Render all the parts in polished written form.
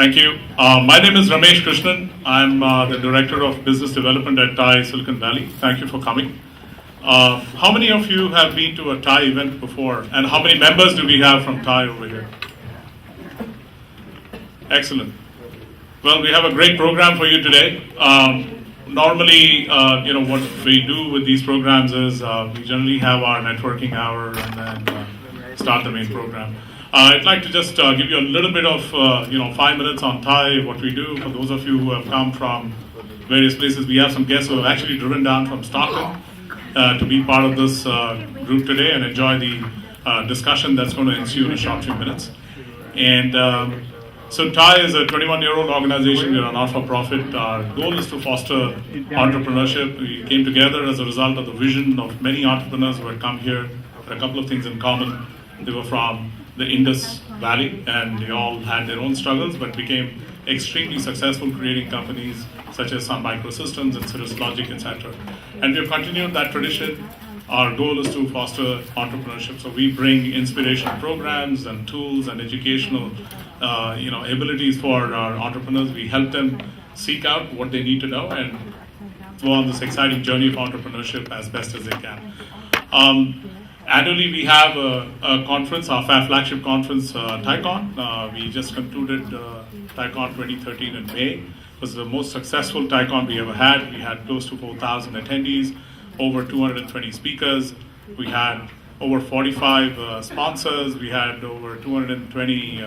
Thank you. My name is Ramesh Krishnan. I'm the Director of Business Development at TIE Silicon Valley. Thank you for coming. How many of you have been to a TIE event before? And how many members do we have from TIE over here? Excellent. Well, we have a great program for you today. Normally, what we do with these programs is we generally have our networking hour and then start the main program. I'd like to just give you a little bit of 5 minutes on TIE, what we do. For those of you who have come from various places, we have some guests who have actually driven down from Stockton to be part of this group today and enjoy the discussion that's going to ensue in a short few minutes. And so TIE is a 21-year-old organization. We're a not-for-profit. Our goal is to foster entrepreneurship. We came together as a result of the vision of many entrepreneurs who had come here with a couple of things in common. They were from the Indus Valley, and they all had their own struggles, but became extremely successful creating companies such as Sun Microsystems and Cirrus Logic, etc. And we have continued that tradition. Our goal is to foster entrepreneurship. So we bring inspirational programs and tools and educational abilities for our entrepreneurs. We help them seek out what they need to know and go on this exciting journey of entrepreneurship as best as they can. Annually, we have a conference, our flagship conference, TIECon. We just concluded TIECon 2013 in May. It was the most successful TIECon we ever had. We had close to 4,000 attendees, over 220 speakers. We had over 45 sponsors. We had over 220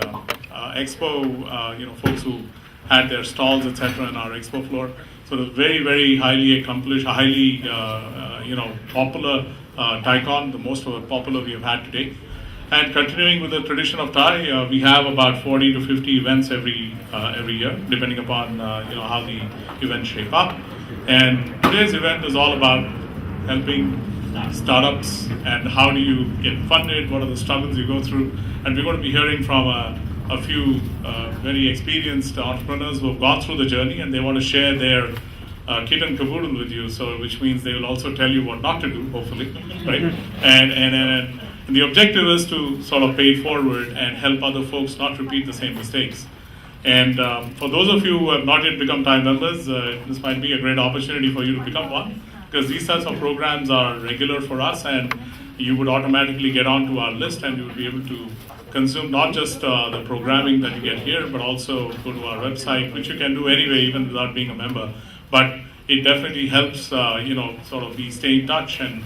expo, folks who had their stalls, etc., in our expo floor. So the very, very highly accomplished, highly, popular TIECon, the most popular we have had today. And continuing with the tradition of TIE, we have about 40 to 50 events every year, depending upon how the events shape up. And today's event is all about helping startups and how do you get funded, what are the struggles you go through. And we're going to be hearing from a few very experienced entrepreneurs who have gone through the journey, and they want to share their kit and caboodle with you, so which means they will also tell you what not to do, hopefully, right? And the objective is to sort of pay it forward and help other folks not repeat the same mistakes. And for those of you who have not yet become TIE members, this might be a great opportunity for you to become one, because these types of programs are regular for us, and you would automatically get onto our list, and you would be able to consume not just the programming that you get here, but also go to our website, which you can do anyway, even without being a member. But it definitely helps, sort of stay in touch and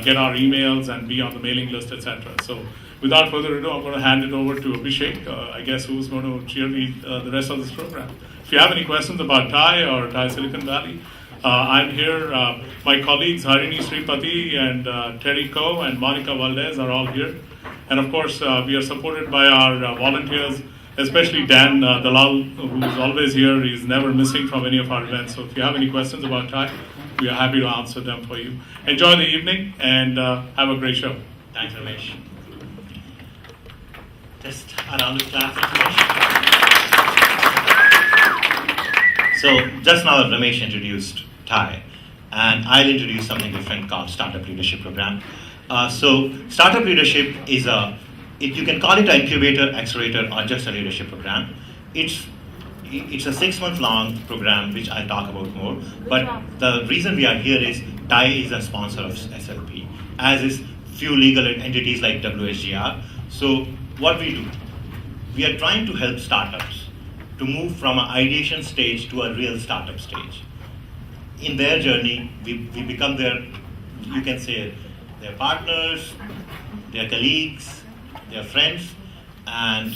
get our emails and be on the mailing list, etc. So without further ado, I'm going to hand it over to Abhishek, I guess, who's going to cheerlead the rest of this program. If you have any questions about TIE or TIE Silicon Valley, I'm here. My colleagues Harini Sripati and Terry Koh and Monica Valdez are all here. And of course, we are supported by our volunteers, especially Dan Dalal, who's always here. He's never missing from any of our events. So if you have any questions about TIE, we are happy to answer them for you. Enjoy the evening and have a great show. Thanks, Ramesh. Just a round of applause, Ramesh. So just now Ramesh introduced TIE, and I'll introduce something different called Startup Leadership Program. So Startup Leadership is you can call it an incubator, accelerator, or just a leadership program. It's a 6-month long program, which I'll talk about more. But the reason we are here is TIE is a sponsor of SLP, as is few legal entities like WSGR. So what we do, we are trying to help startups to move from an ideation stage to a real startup stage. In their journey, we become you can say, their partners, their colleagues, their friends, and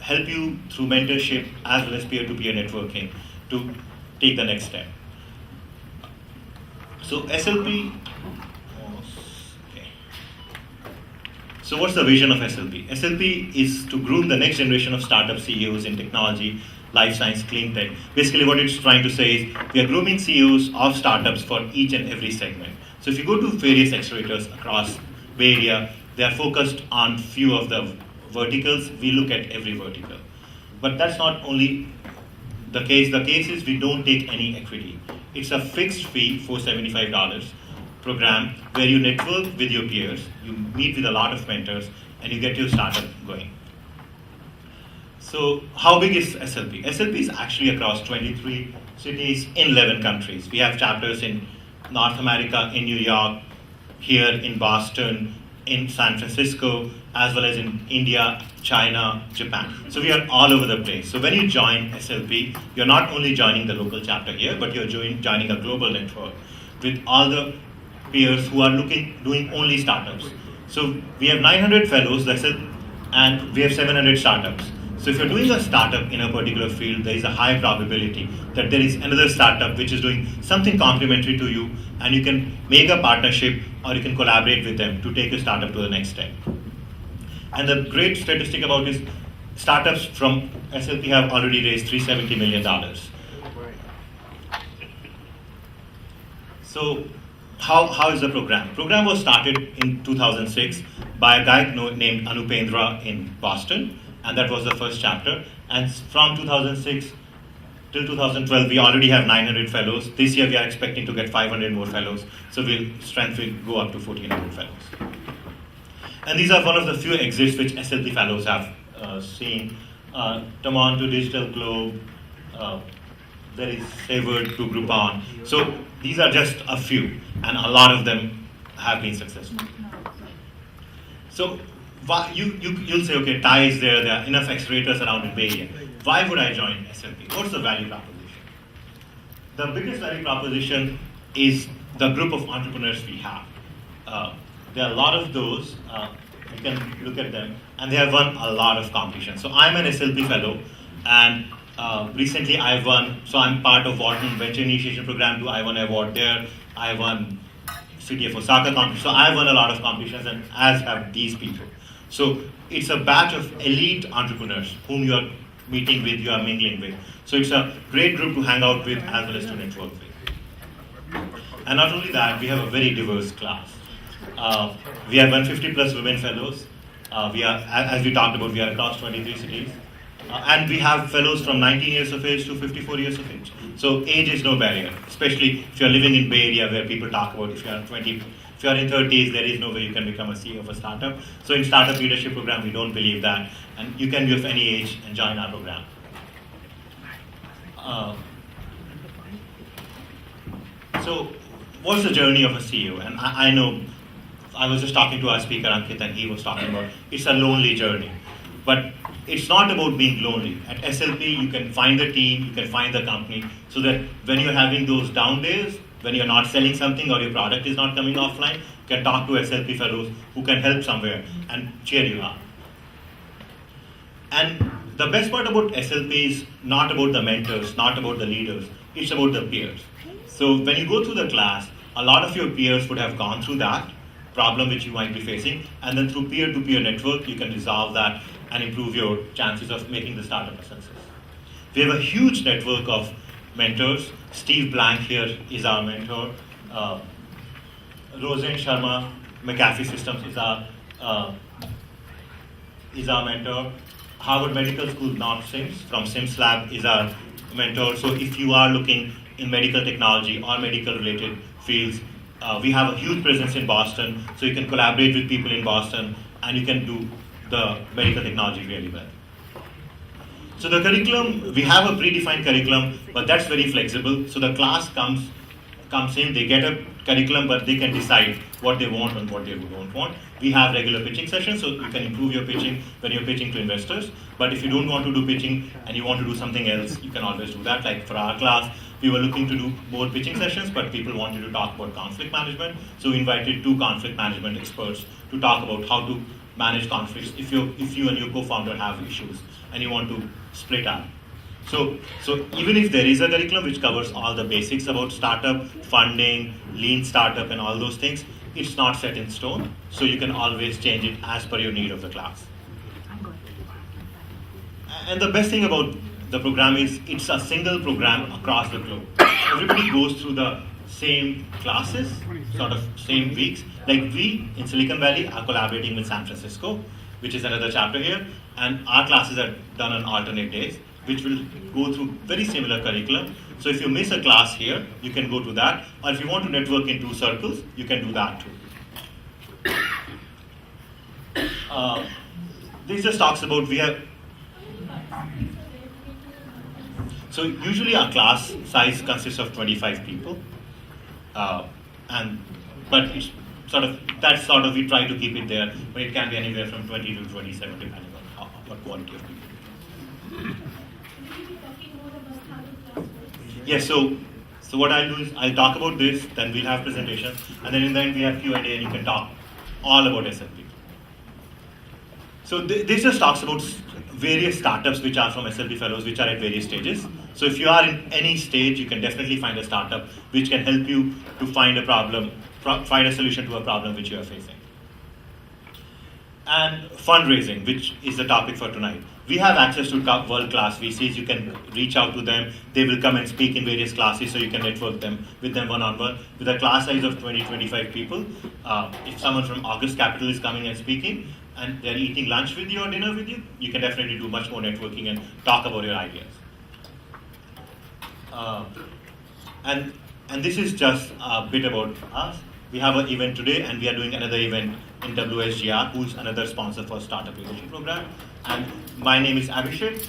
help you through mentorship as well as peer-to-peer networking to take the next step. So SLP, okay. So what's the vision of SLP? SLP is to groom the next generation of startup CEOs in technology, life science, clean tech. Basically what it's trying to say is we are grooming CEOs of startups for each and every segment. So if you go to various accelerators across Bay Area, they are focused on few of the verticals. We look at every vertical. But that's not only the case. The case is we don't take any equity. It's a fixed fee, $475 program, where you network with your peers, you meet with a lot of mentors, and you get your startup going. So how big is SLP? SLP is actually across 23 cities in 11 countries. We have chapters in North America, in New York, here in Boston, in San Francisco, as well as in India, China, Japan. So we are all over the place. So when you join SLP, you're not only joining the local chapter here, but you're joining a global network with all the peers who are doing only startups. So we have 900 fellows, that's it, and we have 700 startups. So if you're doing a startup in a particular field, there is a high probability that there is another startup which is doing something complementary to you, and you can make a partnership or you can collaborate with them to take your startup to the next step. And the great statistic about this, startups from SLP have already raised $370 million. So how is the program? Program was started in 2006 by a guy named Anupendra in Boston, and that was the first chapter. And from 2006 till 2012, we already have 900 fellows. This year, we are expecting to get 500 more fellows. So strength will go up to 1,400 fellows. And these are one of the few exits which SLP fellows have seen. Tamon to Digital Globe, there is Savored to Groupon. So these are just a few, and a lot of them have been successful. So you'll say, okay, TIE is there, there are enough accelerators around in Bay Area. Why would I join SLP? What's the value proposition? The biggest value proposition is the group of entrepreneurs we have. There are a lot of those, you can look at them, and they have won a lot of competitions. So I'm an SLP fellow, and recently I won, so I'm part of Wharton Venture Initiation Program too. I won an award there. I won City of Osaka competition. So I won a lot of competitions, and as have these people. So it's a batch of elite entrepreneurs whom you are meeting with, you are mingling with. So it's a great group to hang out with as well as to network with. And not only that, we have a very diverse class. We have 150 plus women fellows. We are, as we talked about, we are across 23 cities. And we have fellows from 19 years of age to 54 years of age. So age is no barrier, especially if you're living in Bay Area where people talk about if you're 20, if you're in 30s, there is no way you can become a CEO of a startup. So in Startup Leadership Program, we don't believe that. And you can be of any age and join our program. So what's the journey of a CEO? And I know, I was just talking to our speaker, Ankit, and he was talking about it's a lonely journey. But it's not about being lonely. At SLP, you can find the team, you can find the company, so that when you're having those down days, when you're not selling something or your product is not coming offline, you can talk to SLP fellows who can help somewhere and cheer you up. And the best part about SLP is not about the mentors, not about the leaders, it's about the peers. So when you go through the class, a lot of your peers would have gone through that problem which you might be facing, and then through peer-to-peer network, you can resolve that and improve your chances of making the startup a success. We have a huge network of mentors. Steve Blank here is our mentor. Rosen Sharma, McAfee Systems is our mentor. Harvard Medical School, North Sims from Sims Lab is our mentor. So if you are looking in medical technology or medical related fields, we have a huge presence in Boston, so you can collaborate with people in Boston and you can do the medical technology really well. So the curriculum, we have a predefined curriculum, but that's very flexible. So the class comes in, they get a curriculum, but they can decide what they want and what they don't want. We have regular pitching sessions, so you can improve your pitching when you're pitching to investors. But if you don't want to do pitching and you want to do something else, you can always do that. Like for our class, we were looking to do more pitching sessions, but people wanted to talk about conflict management. So we invited 2 conflict management experts to talk about how to manage conflicts if you and your co-founder have issues and you want to split up. So even if there is a curriculum which covers all the basics about startup, funding, lean startup and all those things, it's not set in stone. So you can always change it as per your need of the class. And the best thing about the program is it's a single program across the globe. Everybody goes through the same classes, sort of same weeks. Like we in Silicon Valley are collaborating with San Francisco, which is another chapter here, and our classes are done on alternate days, which will go through very similar curriculum. So if you miss a class here, you can go to that, or if you want to network in 2 circles, you can do that too. This just talks about So usually our class size consists of 25 people, but it's that's we try to keep it there, but it can be anywhere from 20 to 27 depending on what quality of people. Yes, so what I'll do is I'll talk about this, then we'll have presentation, and then in the end we have Q&A and you can talk all about SLP. So this just talks about various startups which are from SLP fellows which are at various stages. So if you are in any stage, you can definitely find a startup which can help you to find a problem, find a solution to a problem which you are facing. And fundraising, which is the topic for tonight. We have access to top world-class VCs. You can reach out to them. They will come and speak in various classes, so you can network with them one-on-one. With a class size of 20-25 people, if someone from August Capital is coming and speaking, and they're eating lunch with you or dinner with you, you can definitely do much more networking and talk about your ideas. And this is just a bit about us. We have an event today, and we are doing another event in WSGR, who's another sponsor for Startup Leadership Program. And my name is Abhishek.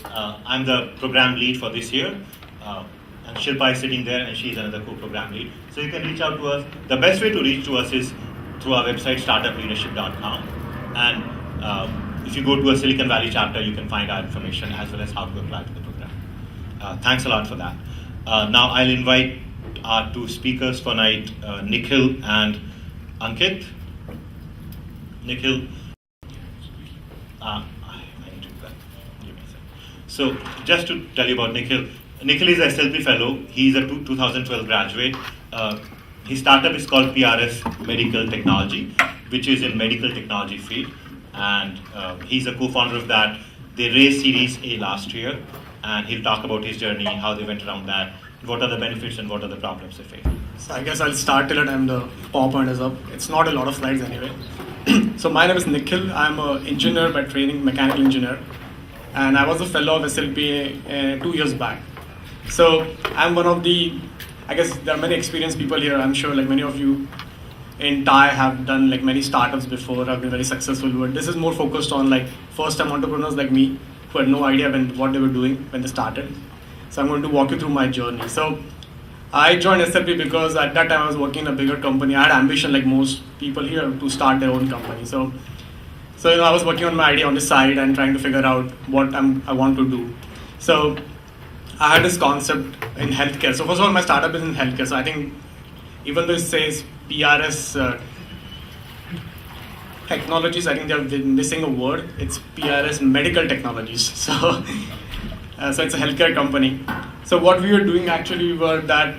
I'm the program lead for this year. And Shilpa is sitting there, and she's another co-program lead. So you can reach out to us. The best way to reach to us is through our website, startupleadership.com. And if you go to a Silicon Valley chapter, you can find our information as well as how to apply to the program. Thanks a lot for that. Now I'll invite our two speakers for night, Nikhil and Ankit. Nikhil, I need to give me a second. So just to tell you about Nikhil, Nikhil is a SLP fellow. He's a 2012 graduate. His startup is called PRS Medical Technology, which is in medical technology field. And he's a co-founder of that. They raised Series A last year, and he'll talk about his journey, how they went around that, what are the benefits and what are the problems they face. So I guess I'll start till the time the PowerPoint is up. It's not a lot of slides anyway. So my name is Nikhil. I'm an engineer by training, mechanical engineer. And I was a fellow of SLP 2 years back. So I'm one of the, I guess there are many experienced people here. I'm sure like many of you in Thai have done like many startups before, have been very successful. But this is more focused on like first time entrepreneurs like me who had no idea what they were doing when they started. So I'm going to walk you through my journey. So I joined SLP because at that time I was working in a bigger company. I had ambition like most people here to start their own company. So I was working on my idea on the side and trying to figure out what I want to do. So I had this concept in healthcare. So first of all, my startup is in healthcare. So I think even though it says PRS Technologies, I think they're missing a word. It's PRS Medical Technologies. So it's a healthcare company. So what we were doing actually were that,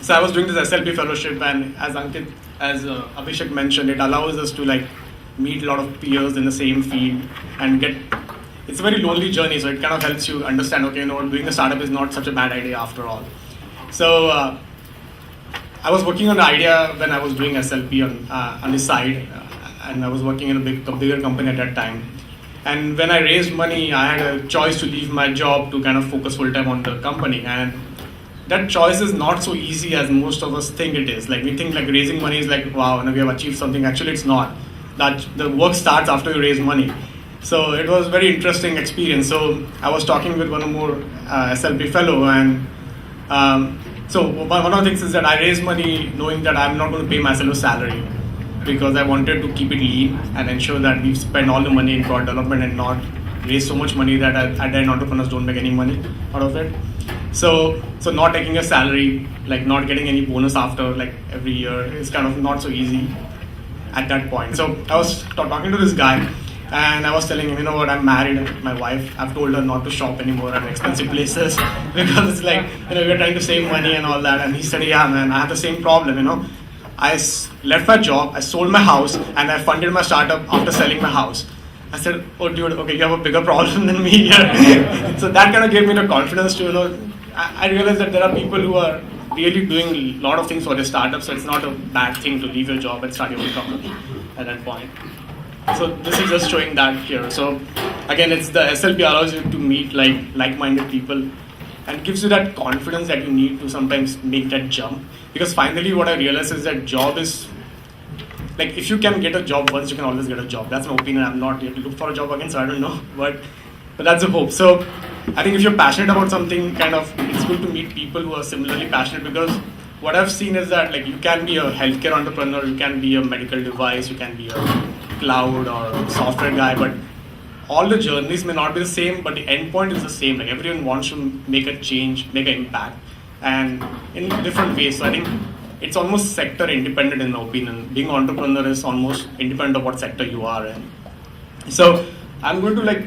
so I was doing this SLP fellowship, and as Ankit, Abhishek mentioned, it allows us to like meet a lot of peers in the same field and it's a very lonely journey, so it kind of helps you understand, okay, doing a startup is not such a bad idea after all. So I was working on the idea when I was doing SLP on the side, and I was working in a bigger company at that time. And when I raised money, I had a choice to leave my job to kind of focus full time on the company. And that choice is not so easy as most of us think it is. Like we think like raising money is like, wow, we have achieved something. Actually, it's not. That the work starts after you raise money. So it was a very interesting experience. So I was talking with one more SLP fellow, and so one of the things is that I raised money knowing that I'm not going to pay myself a salary, because I wanted to keep it lean and ensure that we spend all the money in product development and not raise so much money that at the end entrepreneurs don't make any money out of it. So not taking a salary, like not getting any bonus after like every year is kind of not so easy at that point. So I was talking to this guy, and I was telling him, I'm married, my wife, I've told her not to shop anymore at expensive places because it's like, we're trying to save money and all that. And he said, yeah, man, I have the same problem, I left my job, I sold my house, and I funded my startup after selling my house. I said, oh dude, okay, you have a bigger problem than me here. So that kind of gave me the confidence to, I realized that there are people who are really doing a lot of things for their startups, so it's not a bad thing to leave your job and start your own company at that point. So this is just showing that here. So again, it's the SLP allows you to meet like-minded people and gives you that confidence that you need to sometimes make that jump. Because finally what I realized is that job is, like if you can get a job once, you can always get a job. That's my opinion. I'm not yet to look for a job again, so I don't know. But that's the hope. So I think if you're passionate about something, it's good to meet people who are similarly passionate, because what I've seen is that like you can be a healthcare entrepreneur, you can be a medical device, you can be a cloud or software guy, but all the journeys may not be the same, but the end point is the same. Like everyone wants to make a change, make an impact, and in different ways. So I think it's almost sector independent in my opinion. Being an entrepreneur is almost independent of what sector you are in. So I'm going to like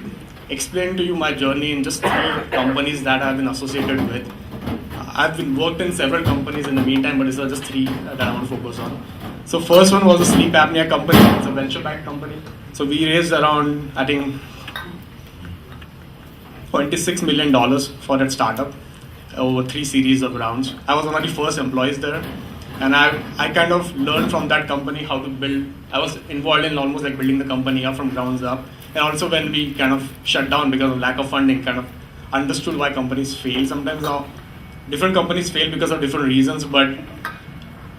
explain to you my journey in just 3 companies that I've been associated with. I've been worked in several companies in the meantime, but these are just 3 that I want to focus on. So first one was a sleep apnea company. It's a venture-backed company. So we raised around, I think, $26 million for that startup over 3 series of rounds. I was one of the first employees there, and I kind of learned from that company how to build. I was involved in almost like building the company up from grounds up, and also when we kind of shut down because of lack of funding, kind of understood why companies fail. Sometimes different companies fail because of different reasons, but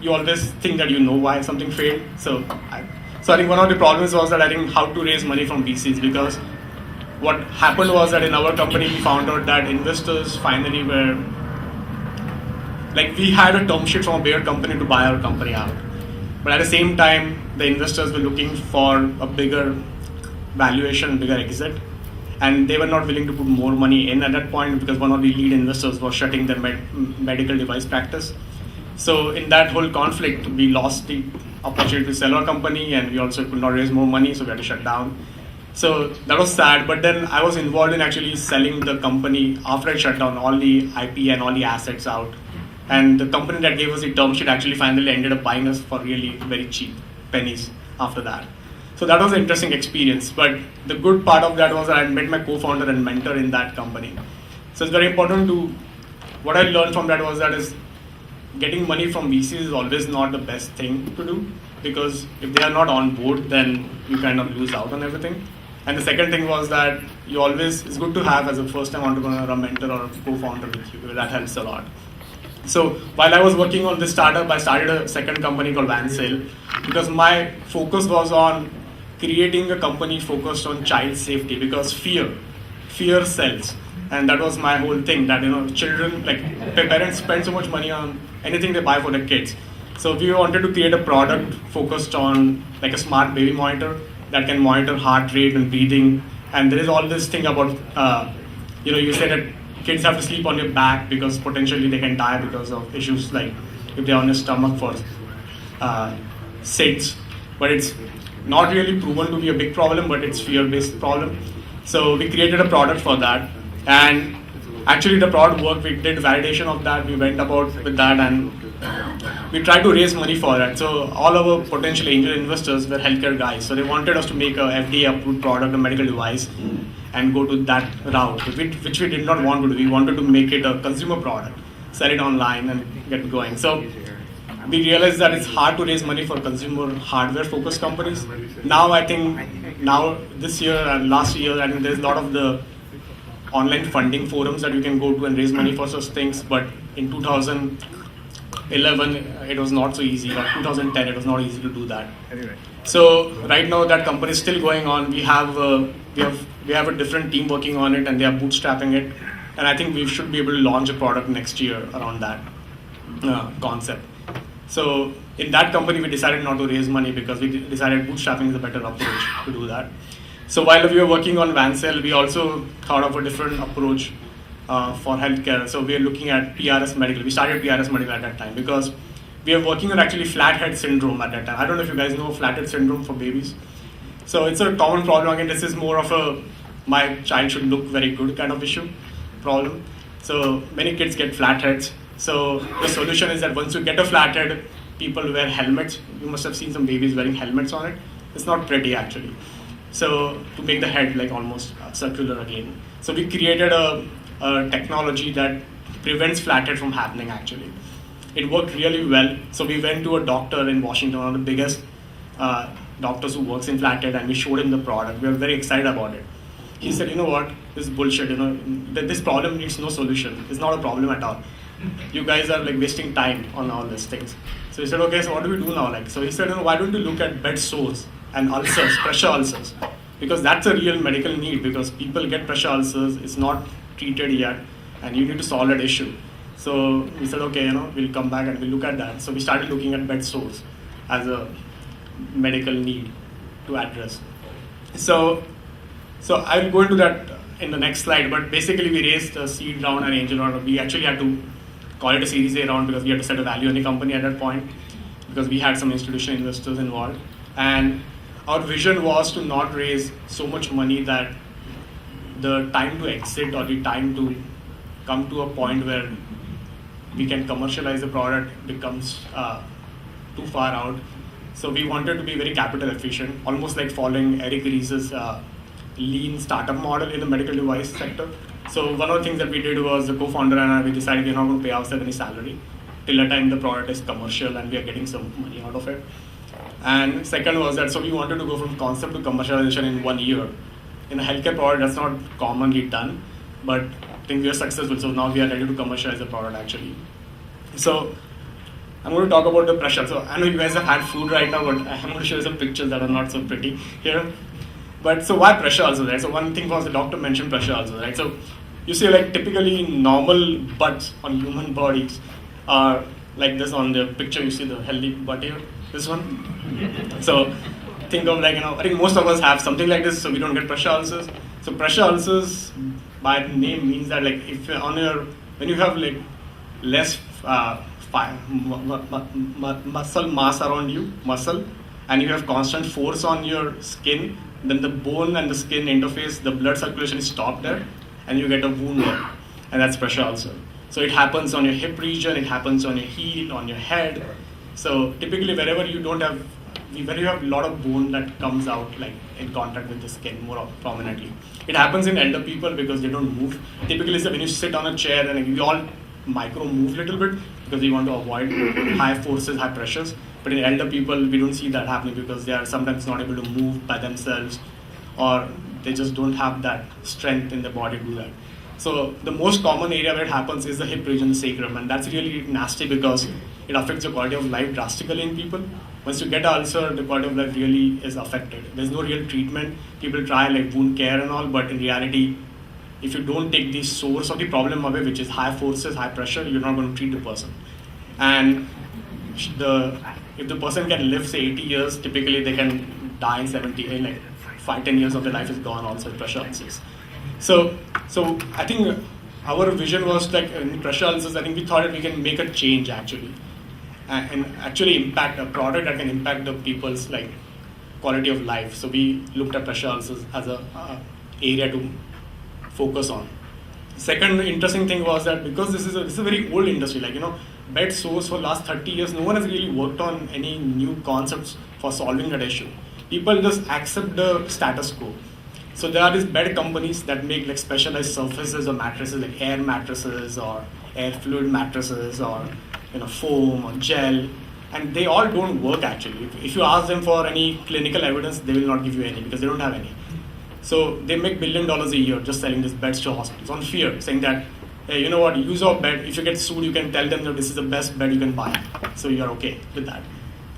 you always think that you know why something failed. So I think one of the problems was that I think how to raise money from VCs, because what happened was that in our company we found out that investors finally were like, we had a term sheet from a bigger company to buy our company out, but at the same time the investors were looking for a bigger valuation, bigger exit, and they were not willing to put more money in at that point because one of the lead investors was shutting their medical device practice. So in that whole conflict, we lost the opportunity to sell our company, and we also could not raise more money, so we had to shut down. So that was sad, but then I was involved in actually selling the company after I shut down, all the IP and all the assets out. And the company that gave us the term sheet actually finally ended up buying us for really very cheap pennies after that. So that was an interesting experience, but the good part of that was that I met my co-founder and mentor in that company. So it's very important what I learned from that was that is getting money from VCs is always not the best thing to do, because if they are not on board, then you kind of lose out on everything. And the second thing was that it's good to have as a first-time entrepreneur a mentor or a co-founder with you. That helps a lot. So while I was working on this startup, I started a second company called Marcello, because my focus was on creating a company focused on child safety, because fear sells. And that was my whole thing, that children, like parents spend so much money on anything they buy for their kids. So we wanted to create a product focused on like a smart baby monitor that can monitor heart rate and breathing. And there is all this thing about, you say that kids have to sleep on your back because potentially they can die because of issues like if they're on your stomach for SIDS. But it's not really proven to be a big problem, but it's fear-based problem. So we created a product for that. And actually the product worked. We did validation of that. We went about with that, and we tried to raise money for that. So all our potential angel investors were healthcare guys. So they wanted us to make a FDA-approved product, a medical device, and go to that route, which we did not want to do. We wanted to make it a consumer product, sell it online, and get going. So we realized that it's hard to raise money for consumer hardware-focused companies. Now I think this year and last year, I think there's a lot of the online funding forums that you can go to and raise money for such things. But in 2011, it was not so easy. Or 2010, it was not easy to do that. Anyway. So right now that company is still going on. We have a different team working on it, and they are bootstrapping it. And I think we should be able to launch a product next year around that concept. So in that company, we decided not to raise money because we decided bootstrapping is a better approach to do that. So while we were working on Vancell, we also thought of a different approach for healthcare. So we are looking at PRS Medical. We started PRS Medical at that time because we are working on actually flathead syndrome at that time. I don't know if you guys know flathead syndrome for babies. So it's a common problem. Again, this is more of a my child should look very good kind of problem. So many kids get flatheads. So the solution is that once you get a flathead, people wear helmets. You must have seen some babies wearing helmets on it. It's not pretty actually. So to make the head like almost circular again. So we created a technology that prevents flathead from happening actually. It worked really well. So we went to a doctor in Washington, one of the biggest doctors who works in flathead, and we showed him the product. We were very excited about it. He said, you know what, this is bullshit, this problem needs no solution. It's not a problem at all. You guys are like wasting time on all these things. So he said, okay, so what do we do now? So he said, why don't you look at bed sores and ulcers, pressure ulcers? Because that's a real medical need, because people get pressure ulcers. It's not treated yet, and you need to solve that issue. So we said, okay, we'll come back and we'll look at that. So we started looking at bed sores as a medical need to address. So I'll go into that in the next slide, but basically we raised a seed round and angel round. We actually had to call it a Series A round because we had to set a value on the company at that point because we had some institutional investors involved. And our vision was to not raise so much money that the time to exit or the time to come to a point where we can commercialize the product becomes too far out. So we wanted to be very capital efficient, almost like following Eric Ries's lean startup model in the medical device sector. So one of the things that we did was the co-founder and I, we decided we're not going to pay ourselves any salary till the time the product is commercial and we are getting some money out of it. And second was that, so we wanted to go from concept to commercialization in 1 year. In a healthcare product, that's not commonly done, but I think we are successful. So now we are ready to commercialize the product actually. So I'm going to talk about the pressure. So I know you guys have had food right now, but I'm going to show you some pictures that are not so pretty here. But so why pressure also, right? So one thing was the doctor mentioned pressure also, right? So you see like typically normal butts on human bodies are like this on the picture. You see the healthy butt here, this one. So think of like, I think most of us have something like this, so we don't get pressure ulcers. So pressure ulcers by name means that like if on your, when you have like less muscle mass around you, and you have constant force on your skin, then the bone and the skin interface, the blood circulation is stopped there, and you get a wound there, and that's pressure ulcer. So it happens on your hip region, it happens on your heel, on your head. So typically wherever you don't have, when you have a lot of bone that comes out like in contact with the skin more prominently. It happens in elder people because they don't move. Typically when you sit on a chair and we all micro move a little bit because we want to avoid high forces, high pressures. But in elder people, we don't see that happening because they are sometimes not able to move by themselves or they just don't have that strength in the body to do that. So the most common area where it happens is the hip region, the sacrum, and that's really nasty because it affects the quality of life drastically in people. Once you get an ulcer, the quality of life really is affected. There's no real treatment. People try like wound care and all, but in reality, if you don't take the source of the problem away, which is high forces, high pressure, you're not going to treat the person. And if the person can live, say, 80 years, typically they can die in 70, in like 5-10 years of their life is gone also with pressure ulcers. So I think our vision was like in pressure ulcers, I think we thought that we can make a change actually. And actually impact a product that can impact the people's like quality of life. So we looked at pressure ulcers as a area to focus on. Second interesting thing was that because this is a very old industry, like bed sores for last 30 years, no one has really worked on any new concepts for solving that issue. People just accept the status quo. So there are these bed companies that make like specialized surfaces or mattresses, like air mattresses or air fluid mattresses or foam or gel, and they all don't work actually. If you ask them for any clinical evidence, they will not give you any because they don't have any. So they make $1 billion a year just selling these beds to hospitals on fear, saying that, hey, you know what, use our bed. If you get sued, you can tell them that this is the best bed you can buy. So you're okay with that.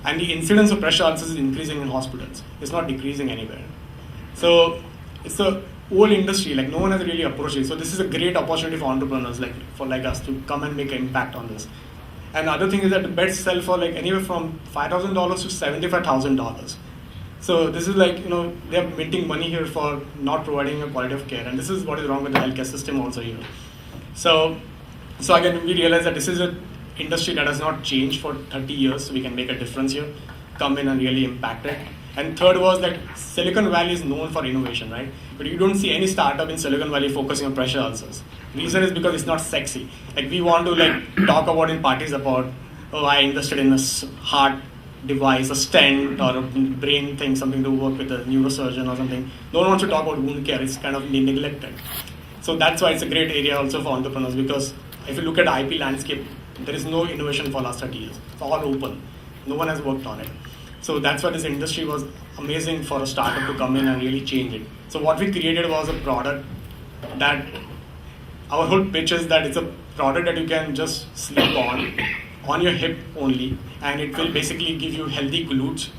And the incidence of pressure ulcers is increasing in hospitals. It's not decreasing anywhere. So it's a old industry, like no one has really approached it. So this is a great opportunity for entrepreneurs like us to come and make an impact on this. And the other thing is that the beds sell for like anywhere from $5,000 to $75,000. So this is like, they are minting money here for not providing a quality of care. And this is what is wrong with the healthcare system also here. So again, we realize that this is an industry that has not changed for 30 years. So we can make a difference here, come in and really impact it. And third was that Silicon Valley is known for innovation, right? But you don't see any startup in Silicon Valley focusing on pressure ulcers. Reason is because it's not sexy. Like we want to like talk about in parties about, oh, I invested in a heart device, a stent or a brain thing, something to work with a neurosurgeon or something. No one wants to talk about wound care. It's kind of neglected. So that's why it's a great area also for entrepreneurs because if you look at the IP landscape, there is no innovation for the last 30 years. It's all open. No one has worked on it. So that's why this industry was amazing for a startup to come in and really change it. So what we created was a product that our whole pitch is that it's a product that you can just sleep on your hip only, and it will basically give you healthy glutes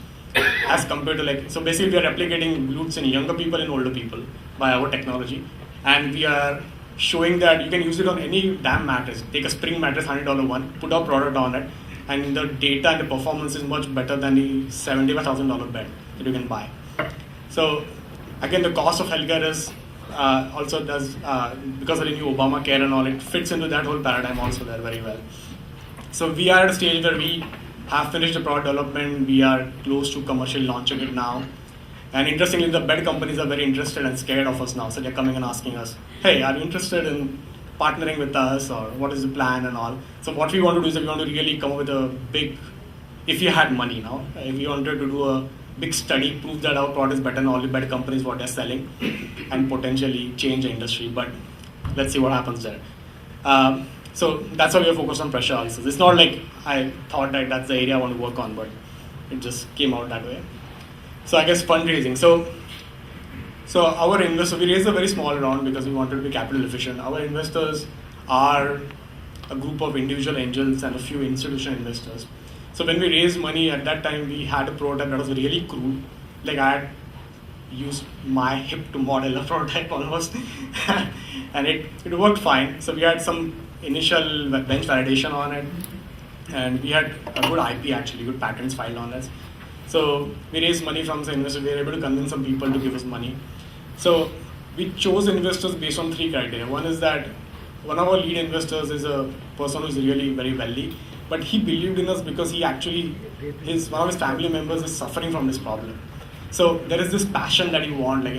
as compared to like, so basically we are replicating glutes in younger people and older people by our technology. And we are showing that you can use it on any damn mattress. Take a spring mattress, $100 one, put our product on it, and the data and the performance is much better than the $75,000 bed that you can buy. So again, the cost of healthcare is also does, because of the new Obamacare and all, it fits into that whole paradigm also there very well. So we are at a stage where we have finished the product development, we are close to commercially launching it now. And interestingly, the bed companies are very interested and scared of us now. So they're coming and asking us, hey, are you interested in partnering with us, or what is the plan and all? So what we want to do is that we want to really come up with a big, if you had money now, if we wanted to do a big study, prove that our product is better than all the bed companies, what they're selling, and potentially change the industry. But let's see what happens there. So that's why we are focused on pressure ulcers. It's not like I thought that that's the area I want to work on, but it just came out that way. So I guess fundraising. So our investors, we raised a very small round because we wanted to be capital efficient. Our investors are a group of individual angels and a few institutional investors. So when we raised money at that time, we had a prototype that was really crude. Like I had used my hip to model a prototype almost, and it worked fine. So we had some initial bench validation on it, and we had a good IP actually, good patents filed on us. So we raised money from the investors. We were able to convince some people to give us money. So we chose investors based on 3 criteria. One is that one of our lead investors is a person who is really very wealthy, but he believed in us because he actually, one of his family members is suffering from this problem. So there is this passion that you want, like,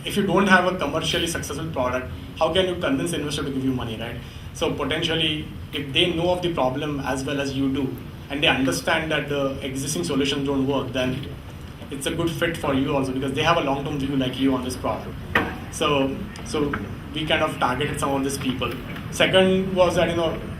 if you don't have a commercially successful product, how can you convince an investor to give you money, right? So potentially, if they know of the problem as well as you do, and they understand that the existing solutions don't work, then it's a good fit for you also because they have a long-term view like you on this problem. So we kind of targeted some of these people. Second was that,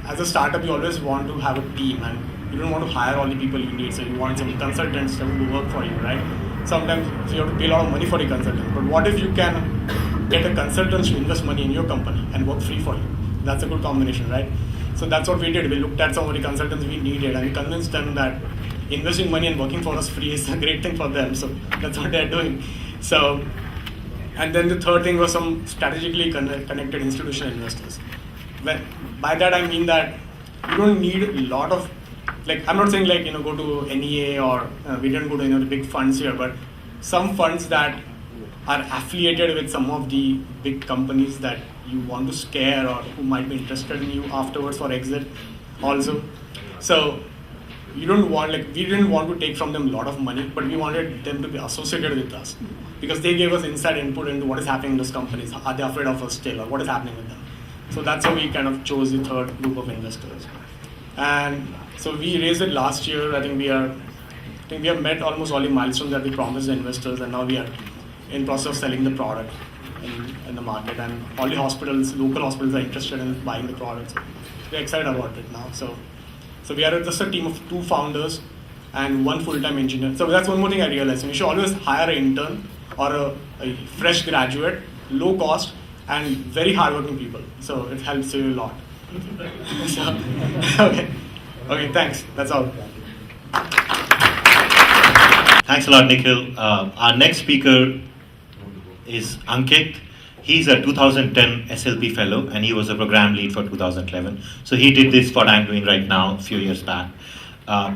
as a startup, you always want to have a team, and you don't want to hire all the people you need. So you want some consultants to work for you, right? Sometimes you have to pay a lot of money for the consultant. But what if you can get a consultant to invest money in your company and work free for you? That's a good combination, right? So that's what we did. We looked at some of the consultants we needed, and we convinced them that investing money and working for us free is a great thing for them. So that's what they're doing. So, and then the third thing was some strategically connected institutional investors. By that I mean that you don't need a lot of, like, I'm not saying like, go to NEA or we didn't go to the big funds here, but some funds that are affiliated with some of the big companies that you want to scare or who might be interested in you afterwards for exit also. So you don't want, like, we didn't want to take from them a lot of money, but we wanted them to be associated with us because they gave us inside input into what is happening in those companies. Are they afraid of us still, or what is happening with them? So that's how we kind of chose the third group of investors. And so we raised it last year. I think we have met almost all the milestones that we promised the investors, and now we are in process of selling the product in the market, and all the hospitals, local hospitals, are interested in buying the product. So we're excited about it now. So we are just a team of 2 founders and 1 full-time engineer. So that's one more thing I realized. You should always hire an intern or a fresh graduate, low cost, and very hardworking people. So it helps you a lot. Okay, thanks. That's all. Thanks a lot, Nikhil. Our next speaker is Ankit. He's a 2010 SLP fellow, and he was a program lead for 2011. So he did this what I'm doing right now a few years back.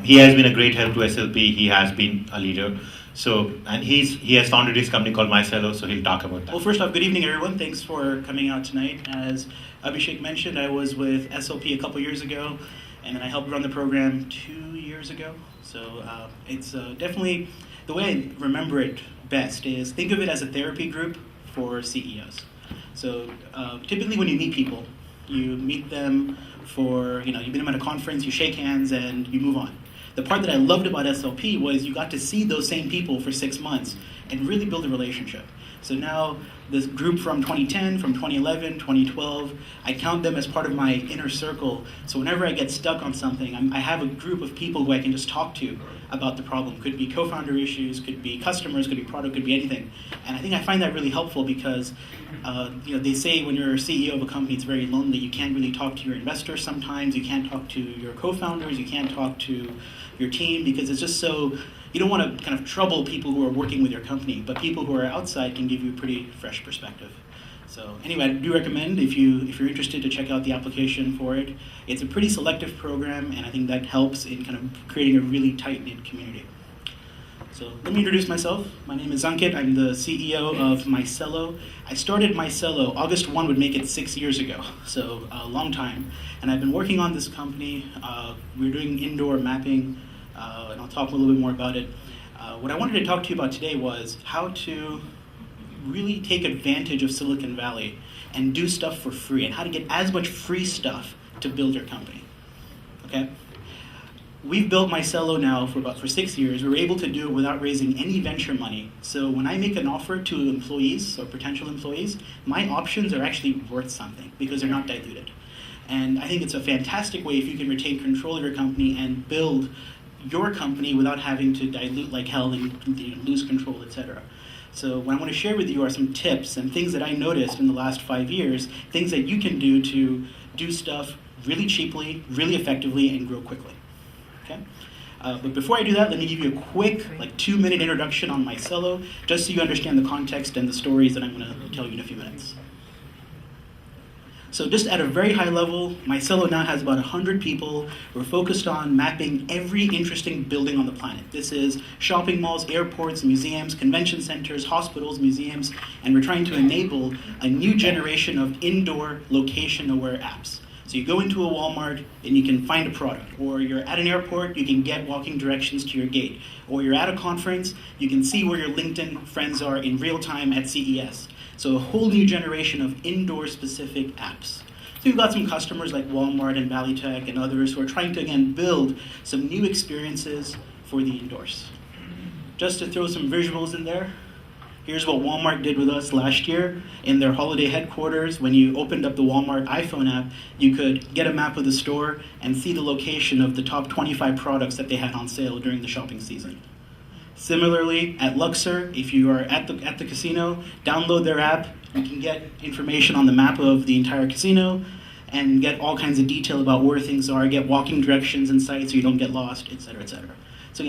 He has been a great help to SLP. He has been a leader. So, and he has founded his company called Marcello, so he'll talk about that. Well, first off, good evening, everyone. Thanks for coming out tonight. As Abhishek mentioned, I was with SLP a couple years ago, and then I helped run the program 2 years ago. So it's definitely, the way I remember it best is think of it as a therapy group for CEOs. So typically when you meet people, you meet them for, you meet them at a conference, you shake hands, and you move on. The part that I loved about SLP was you got to see those same people for 6 months and really build a relationship. So now this group from 2010, from 2011, 2012, I count them as part of my inner circle. So whenever I get stuck on something, I have a group of people who I can just talk to about the problem. Could be co-founder issues, could be customers, could be product, could be anything. And I think I find that really helpful because they say when you're a CEO of a company, it's very lonely. You can't really talk to your investors sometimes. You can't talk to your co-founders. You can't talk to your team because it's just so, you don't want to kind of trouble people who are working with your company, but people who are outside can give you a pretty fresh perspective. So anyway, I do recommend if you're interested to check out the application for it. It's a pretty selective program, and I think that helps in kind of creating a really tight-knit community. So let me introduce myself. My name is Ankit. I'm the CEO of Marcello. I started Marcello, August 1 would make it 6 years ago, so a long time. And I've been working on this company. We're doing indoor mapping, and I'll talk a little bit more about it. What I wanted to talk to you about today was how to really take advantage of Silicon Valley and do stuff for free, and how to get as much free stuff to build your company, okay? We've built Marcello now for 6 years. We were able to do it without raising any venture money. So when I make an offer to employees or potential employees, my options are actually worth something because they're not diluted. And I think it's a fantastic way if you can retain control of your company and build your company without having to dilute like hell and lose control, etc. So what I want to share with you are some tips and things that I noticed in the last 5 years, things that you can do to do stuff really cheaply, really effectively, and grow quickly. Okay? But before I do that, let me give you a quick, 2-minute introduction on Marcello, just so you understand the context and the stories that I'm going to tell you in a few minutes. So just at a very high level, Marcello now has about 100 people. We're focused on mapping every interesting building on the planet. This is shopping malls, airports, museums, convention centers, hospitals, museums, and we're trying to enable a new generation of indoor location-aware apps. So you go into a Walmart and you can find a product, or you're at an airport, you can get walking directions to your gate, or you're at a conference, you can see where your LinkedIn friends are in real time at CES. So a whole new generation of indoor-specific apps. So you've got some customers like Walmart and ValleyTech and others who are trying to, again, build some new experiences for the indoors. Just to throw some visuals in there, here's what Walmart did with us last year in their holiday headquarters. When you opened up the Walmart iPhone app, you could get a map of the store and see the location of the top 25 products that they had on sale during the shopping season. Similarly, at Luxor, if you are at the casino, download their app. You can get information on the map of the entire casino and get all kinds of detail about where things are, get walking directions and sites so you don't get lost, etc., etc. So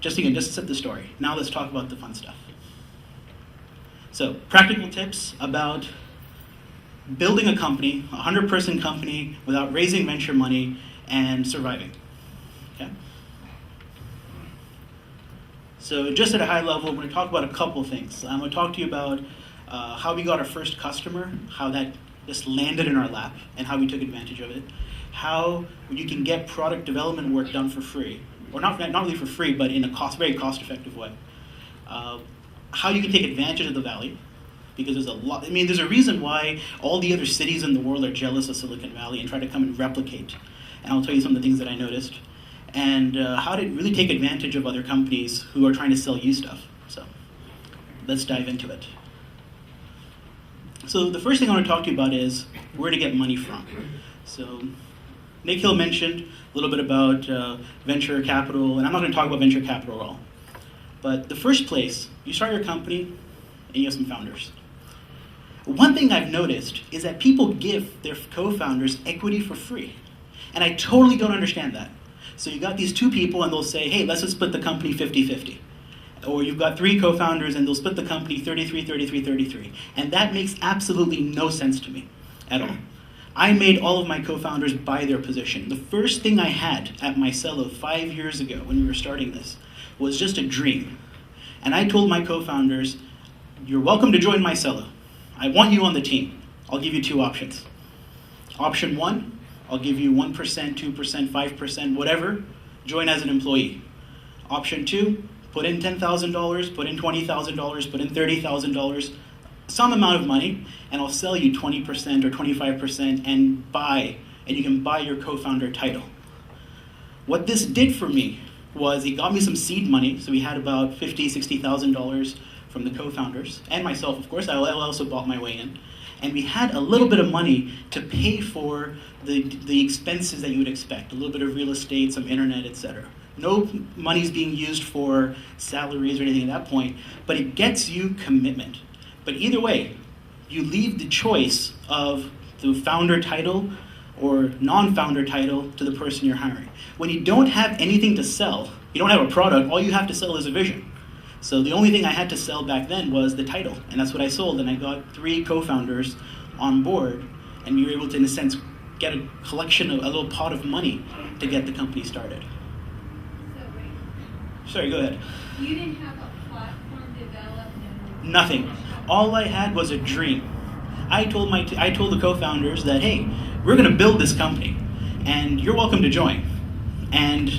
just to set the story. Now let's talk about the fun stuff. So, practical tips about building a company, a 100-person company, without raising venture money and surviving. Okay? So, just at a high level, I'm going to talk about a couple things. I'm going to talk to you about how we got our first customer, how that just landed in our lap, and how we took advantage of it. How you can get product development work done for free, or not really for free, but in a very cost-effective way. How you can take advantage of the Valley, because there's a lot. I mean, there's a reason why all the other cities in the world are jealous of Silicon Valley and try to come and replicate. And I'll tell you some of the things that I noticed. And how to really take advantage of other companies who are trying to sell you stuff. So let's dive into it. So the first thing I want to talk to you about is where to get money from. So Nikhil mentioned a little bit about venture capital, and I'm not going to talk about venture capital at all. But the first place, you start your company and you have some founders. One thing I've noticed is that people give their co-founders equity for free. And I totally don't understand that. So you got these two people and they'll say, hey, let's just split the company 50-50. Or you've got 3 co-founders and they'll split the company 33-33-33. And that makes absolutely no sense to me at all. I made all of my co-founders buy their position. The first thing I had at Marcello 5 years ago when we were starting this was just a dream. And I told my co-founders, you're welcome to join Marcello. I want you on the team. I'll give you 2 options. Option 1, I'll give you 1%, 2%, 5%, whatever. Join as an employee. Option 2, put in $10,000, put in $20,000, put in $30,000, some amount of money, and I'll sell you 20% or 25% and you can buy your co-founder title. What this did for me was it got me some seed money, so we had about $50,000, $60,000 from the co-founders, and myself, of course. I also bought my way in. And we had a little bit of money to pay for the expenses that you would expect, a little bit of real estate, some internet, etc. No money's being used for salaries or anything at that point, but it gets you commitment. But either way, you leave the choice of the founder title or non-founder title to the person you're hiring. When you don't have anything to sell, you don't have a product, all you have to sell is a vision. So the only thing I had to sell back then was the title, and that's what I sold. And I got 3 co-founders on board, and we were able to, in a sense, get a collection of a little pot of money to get the company started. Sorry, go ahead. You didn't have a platform developed? Nothing. All I had was a dream. I told the co-founders that, hey, we're going to build this company, and you're welcome to join. And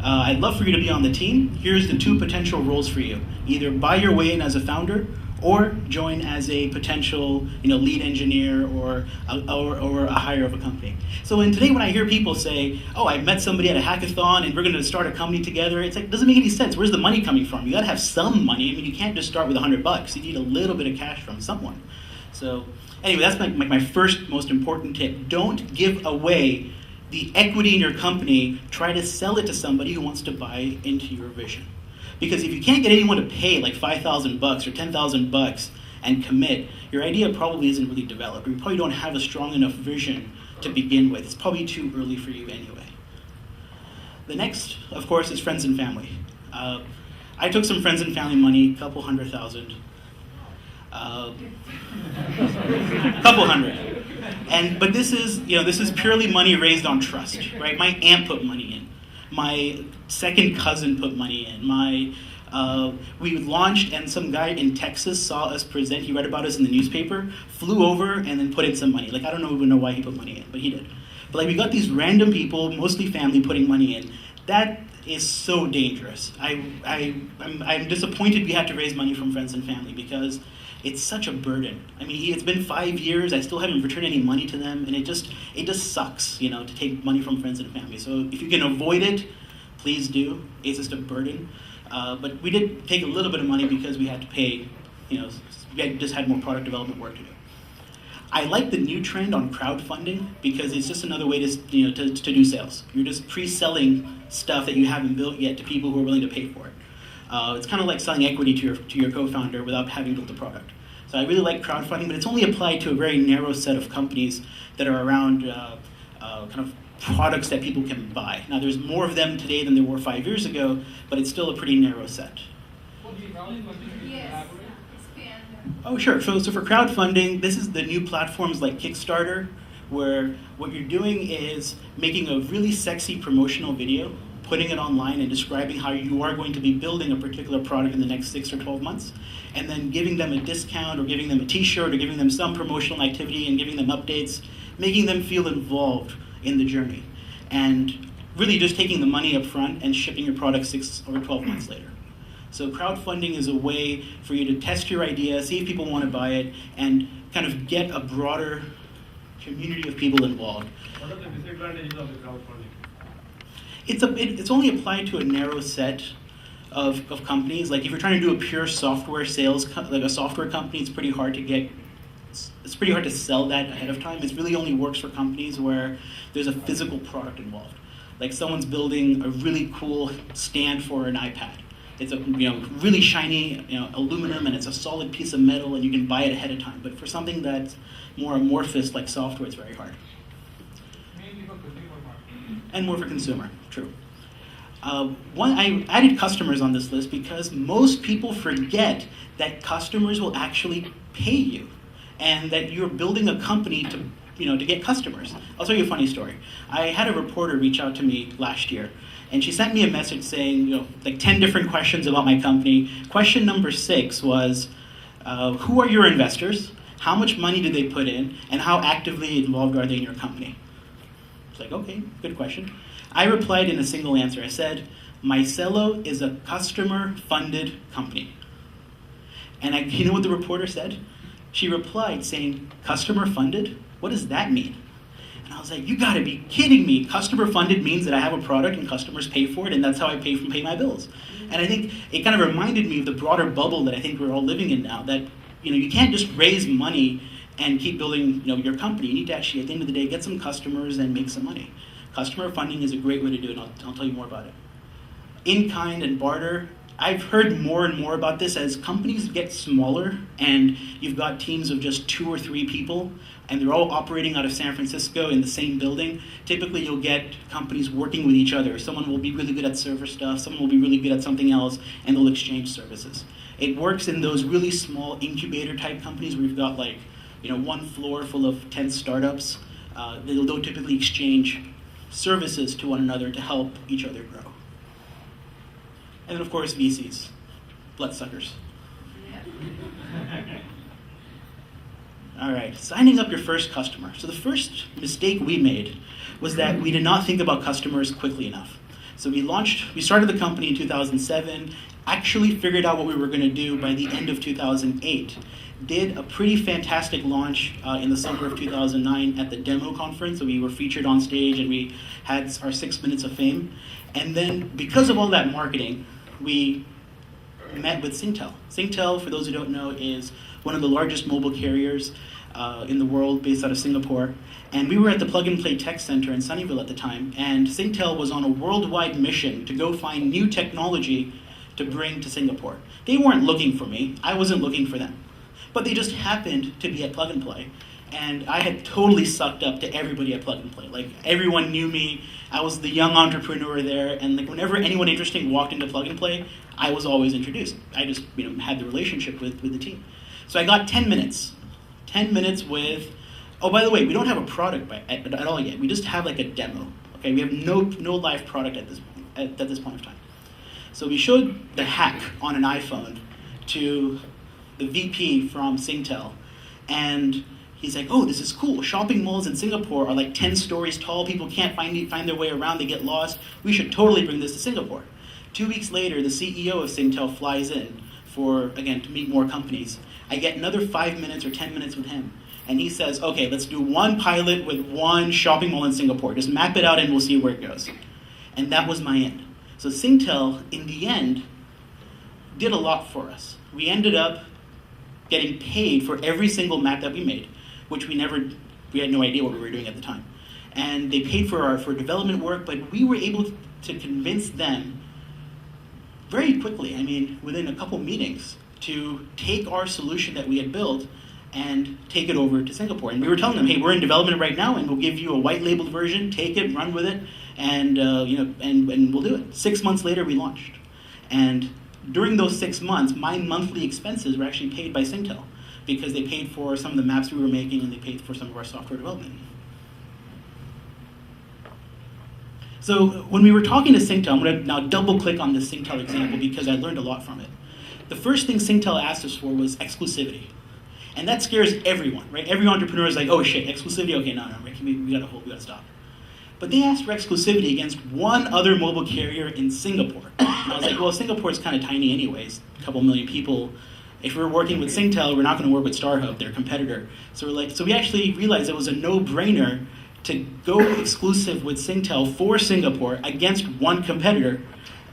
I'd love for you to be on the team. Here's the 2 potential roles for you: either buy your way in as a founder, or join as a potential, lead engineer or a hire of a company. So today when I hear people say, oh, I met somebody at a hackathon and we're going to start a company together, it's like, it doesn't make any sense. Where's the money coming from? You got to have some money. I mean, you can't just start with $100. You need a little bit of cash from someone. So anyway, that's my first most important tip. Don't give away the equity in your company. Try to sell it to somebody who wants to buy into your vision. Because if you can't get anyone to pay like $5,000 or $10,000 and commit, your idea probably isn't really developed. Or you probably don't have a strong enough vision to begin with. It's probably too early for you anyway. The next, of course, is friends and family. I took some friends and family money, a couple $100,000. Couple hundred. But this is purely money raised on trust, right? My aunt put money in. My second cousin put money in. We launched, and some guy in Texas saw us present. He read about us in the newspaper, flew over, and then put in some money. Like, I don't even know why he put money in, but he did. But like, we got these random people, mostly family, putting money in. That is so dangerous. I'm disappointed we had to raise money from friends and family because it's such a burden. I mean, it's been 5 years. I still haven't returned any money to them, and it just sucks, to take money from friends and family. So if you can avoid it, please do. It's just a burden. But we did take a little bit of money because we had to pay. We just had more product development work to do. I like the new trend on crowdfunding because it's just another way to do sales. You're just pre-selling stuff that you haven't built yet to people who are willing to pay for it. It's kind of like selling equity to your co-founder without having built the product. So I really like crowdfunding, but it's only applied to a very narrow set of companies that are around kind of products that people can buy. Now, there's more of them today than there were 5 years ago, but it's still a pretty narrow set. Yes. Expand. Oh, sure. So for crowdfunding, this is the new platforms like Kickstarter, where what you're doing is making a really sexy promotional video, putting it online and describing how you are going to be building a particular product in the next 6 or 12 months, and then giving them a discount or giving them a t-shirt or giving them some promotional activity and giving them updates, making them feel involved in the journey, and really just taking the money up front and shipping your product 6 or 12 months later. So crowdfunding is a way for you to test your idea, see if people want to buy it, and kind of get a broader community of people involved. What are the disadvantages of the crowdfunding? It's only applied to a narrow set of companies. Like if you're trying to do a pure software sales, like a software company, it's pretty hard to sell that ahead of time. It really only works for companies where there's a physical product involved. Like someone's building a really cool stand for an iPad. It's a really shiny aluminum, and it's a solid piece of metal, and you can buy it ahead of time. But for something that's more amorphous like software, it's very hard. Mainly for consumer market. And more for consumer, true. I added customers on this list because most people forget that customers will actually pay you, and that you're building a company to get customers. I'll tell you a funny story. I had a reporter reach out to me last year, and she sent me a message saying, like 10 different questions about my company. Question number 6 was, who are your investors? How much money did they put in? And how actively involved are they in your company? It's like, okay, good question. I replied in a single answer. I said, Marcello is a customer-funded company. And you know what the reporter said? She replied saying, customer-funded? What does that mean? And I was like, you gotta be kidding me. Customer-funded means that I have a product and customers pay for it, and that's how I pay my bills. And I think it kind of reminded me of the broader bubble that I think we're all living in now, that you can't just raise money and keep building your company. You need to actually, at the end of the day, get some customers and make some money. Customer funding is a great way to do it, and I'll tell you more about it. In-kind and barter I've heard more and more about this as companies get smaller and you've got teams of just 2 or 3 people and they're all operating out of San Francisco in the same building. Typically you'll get companies working with each other. Someone will be really good at server stuff, someone will be really good at something else, and they'll exchange services. It works in those really small incubator type companies where you've got like, one floor full of 10 startups. They'll typically exchange services to one another to help each other grow. And then, of course, VCs, bloodsuckers. All right, signing up your first customer. So the first mistake we made was that we did not think about customers quickly enough. So we started the company in 2007, actually figured out what we were going to do by the end of 2008. Did a pretty fantastic launch in the summer of 2009 at the demo conference. So we were featured on stage and we had our 6 minutes of fame. And then because of all that marketing, we met with Singtel. Singtel, for those who don't know, is one of the largest mobile carriers in the world based out of Singapore. And we were at the Plug and Play Tech Center in Sunnyvale at the time. And Singtel was on a worldwide mission to go find new technology to bring to Singapore. They weren't looking for me. I wasn't looking for them. But they just happened to be at Plug and Play. And I had totally sucked up to everybody at Plug and Play. Like, everyone knew me. I was the young entrepreneur there. And like, whenever anyone interesting walked into Plug and Play, I was always introduced. I just had the relationship with the team. So I got 10 minutes. 10 minutes with, oh, by the way, we don't have a product at all yet. We just have like a demo. Okay, we have no live product at this point of time. So we showed the hack on an iPhone to the VP from Singtel, and he's like, oh, this is cool. Shopping malls in Singapore are like 10 stories tall. People can't find their way around. They get lost. We should totally bring this to Singapore. 2 weeks later, the CEO of Singtel flies in to meet more companies. I get another 5 minutes or 10 minutes with him. And he says, okay, let's do one pilot with one shopping mall in Singapore. Just map it out and we'll see where it goes. And that was my end. So Singtel, in the end, did a lot for us. We ended up getting paid for every single map that we made, which we had no idea what we were doing at the time. And they paid for development work, but we were able to convince them very quickly, within a couple meetings, to take our solution that we had built and take it over to Singapore. And we were telling them, hey, we're in development right now, and we'll give you a white labeled version, take it, run with it, and we'll do it. 6 months later, we launched. And during those 6 months, my monthly expenses were actually paid by Singtel because they paid for some of the maps we were making and they paid for some of our software development. So when we were talking to Singtel, I'm going to now double click on this Singtel example because I learned a lot from it. The first thing Singtel asked us for was exclusivity. And that scares everyone, right? Every entrepreneur is like, oh shit, exclusivity? Okay, no, we gotta stop. But they asked for exclusivity against one other mobile carrier in Singapore. And I was like, well, Singapore is kind of tiny anyways, a couple million people. If we're working with Singtel, we're not going to work with StarHub, their competitor. So we actually realized it was a no-brainer to go exclusive with Singtel for Singapore against one competitor.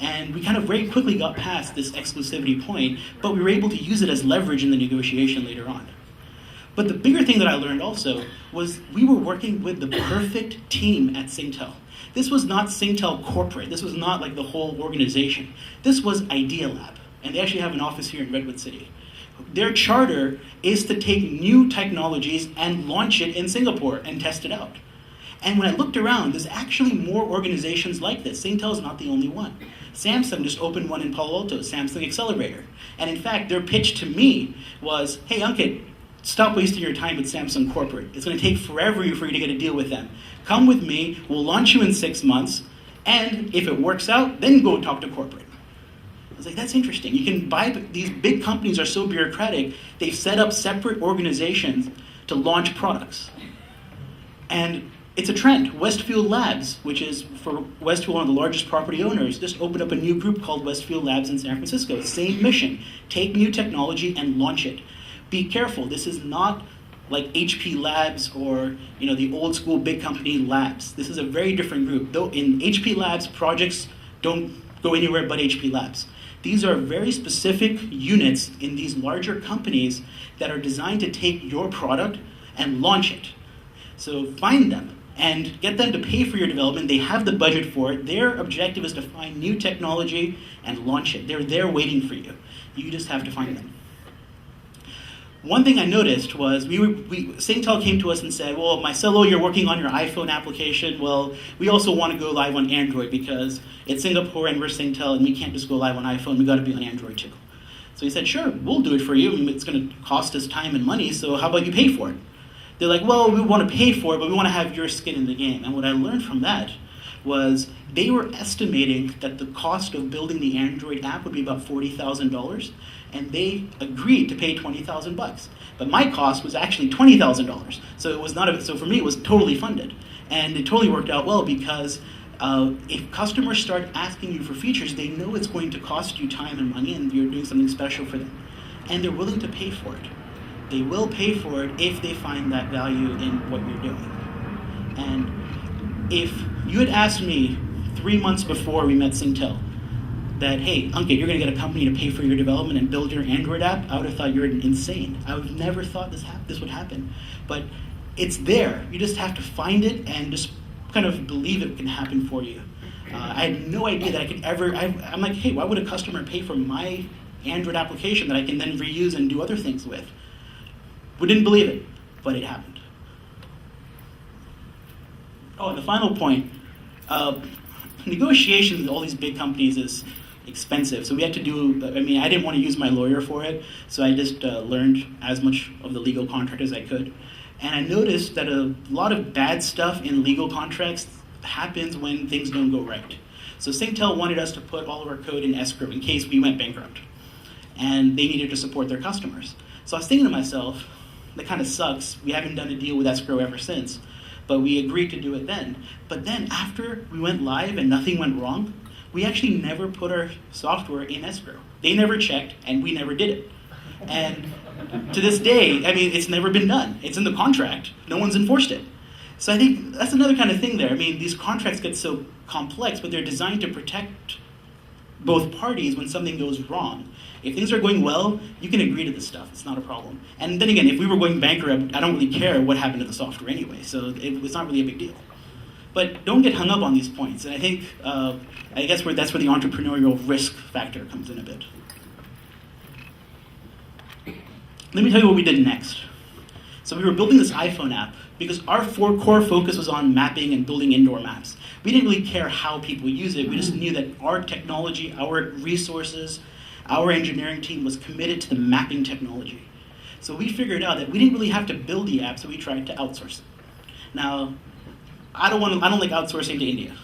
And we kind of very quickly got past this exclusivity point, but we were able to use it as leverage in the negotiation later on. But the bigger thing that I learned also was we were working with the perfect team at Singtel. This was not Singtel corporate. This was not like the whole organization. This was Idea Lab, and they actually have an office here in Redwood City. Their charter is to take new technologies and launch it in Singapore and test it out. And when I looked around, there's actually more organizations like this. Singtel is not the only one. Samsung just opened one in Palo Alto, Samsung Accelerator. And in fact, their pitch to me was, hey, Ankit, stop wasting your time with Samsung corporate. It's going to take forever for you to get a deal with them. Come with me, we'll launch you in 6 months, and if it works out, then go talk to corporate. I was like, that's interesting. You can buy, these big companies are so bureaucratic, they've set up separate organizations to launch products. And it's a trend. Westfield Labs, which is for Westfield, one of the largest property owners, just opened up a new group called Westfield Labs in San Francisco. Same mission. Take new technology and launch it. Be careful. This is not like HP Labs or the old school big company labs. This is a very different group. Though in HP Labs, projects don't go anywhere but HP Labs. These are very specific units in these larger companies that are designed to take your product and launch it. So find them. and get them to pay for your development. They have the budget for it. Their objective is to find new technology and launch it. They're there waiting for you. You just have to find them. One thing I noticed was Singtel came to us and said, well, Marcello, you're working on your iPhone application. Well, we also want to go live on Android because it's Singapore and we're Singtel and we can't just go live on iPhone. We got to be on Android too. So he said, sure, we'll do it for you. I mean, it's going to cost us time and money, so how about you pay for it? They're like, well, we want to pay for it, but we want to have your skin in the game. And what I learned from that was they were estimating that the cost of building the Android app would be about $40,000, and they agreed to pay $20,000. But my cost was actually $20,000. So it was not so for me it was totally funded, and it totally worked out well because if customers start asking you for features, they know it's going to cost you time and money, and you're doing something special for them, and they're willing to pay for it. They will pay for it if they find that value in what you're doing. And if you had asked me 3 months before we met Singtel that, hey, Ankit, you're going to get a company to pay for your development and build your Android app, I would have thought you're insane. I would have never thought this would happen. But it's there. You just have to find it and just kind of believe it can happen for you. I had no idea that I could ever, I'm like, hey, why would a customer pay for my Android application that I can then reuse and do other things with? We didn't believe it, but it happened. Oh, and the final point, negotiations with all these big companies is expensive. So we had to do, I mean, I didn't want to use my lawyer for it, so I just learned as much of the legal contract as I could. And I noticed that a lot of bad stuff in legal contracts happens when things don't go right. So Singtel wanted us to put all of our code in escrow in case we went bankrupt. And they needed to support their customers. So I was thinking to myself, that kind of sucks. We haven't done a deal with escrow ever since. But we agreed to do it then. But then after we went live and nothing went wrong, we actually never put our software in escrow. They never checked, and we never did it. And to this day, I mean, it's never been done. It's in the contract. No one's enforced it. So I think that's another kind of thing there. I mean, these contracts get so complex, but they're designed to protect both parties when something goes wrong. If things are going well, you can agree to this stuff. It's not a problem. And then again, if we were going bankrupt, I don't really care what happened to the software anyway, so it's not really a big deal. But don't get hung up on these points. And I think, I guess that's where the entrepreneurial risk factor comes in a bit. Let me tell you what we did next. So we were building this iPhone app because our core focus was on mapping and building indoor maps. We didn't really care how people use it. We just knew that our technology, our resources, our engineering team was committed to the mapping technology. So we figured out that we didn't really have to build the app, so we tried to outsource it. Now, I don't like outsourcing to India.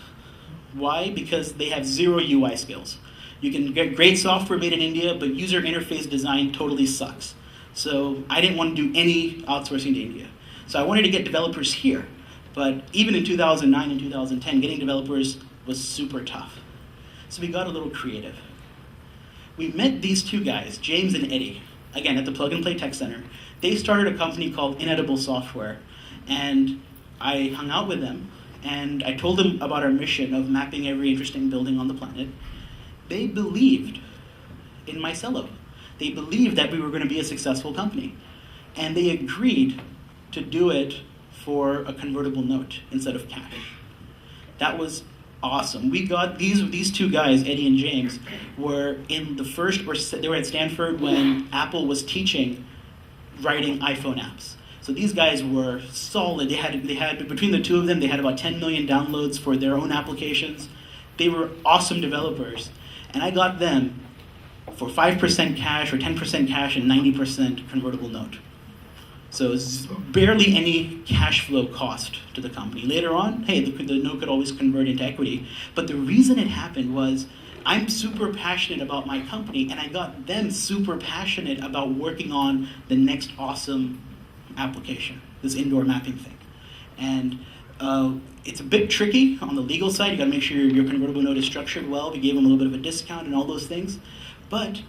Why? Because they have zero UI skills. You can get great software made in India, but user interface design totally sucks. So I didn't want to do any outsourcing to India. So I wanted to get developers here. But even in 2009 and 2010, getting developers was super tough. So we got a little creative. We met these two guys, James and Eddie, again at the Plug and Play Tech Center. They started a company called Inedible Software. And I hung out with them, and I told them about our mission of mapping every interesting building on the planet. They believed in Marcello. They believed that we were going to be a successful company. And they agreed to do it for a convertible note instead of cash. That was awesome. We got these two guys, Eddie and James, were in the first, they were at Stanford when Apple was teaching writing iPhone apps. So these guys were solid. They had between the two of them, they had about 10 million downloads for their own applications. They were awesome developers. And I got them for 5% cash or 10% cash and 90% convertible note. So it's barely any cash flow cost to the company. Later on, hey, the note could always convert into equity. But the reason it happened was I'm super passionate about my company, and I got them super passionate about working on the next awesome application, this indoor mapping thing. And it's a bit tricky on the legal side. You got to make sure your convertible note is structured well. We gave them a little bit of a discount and all those things. But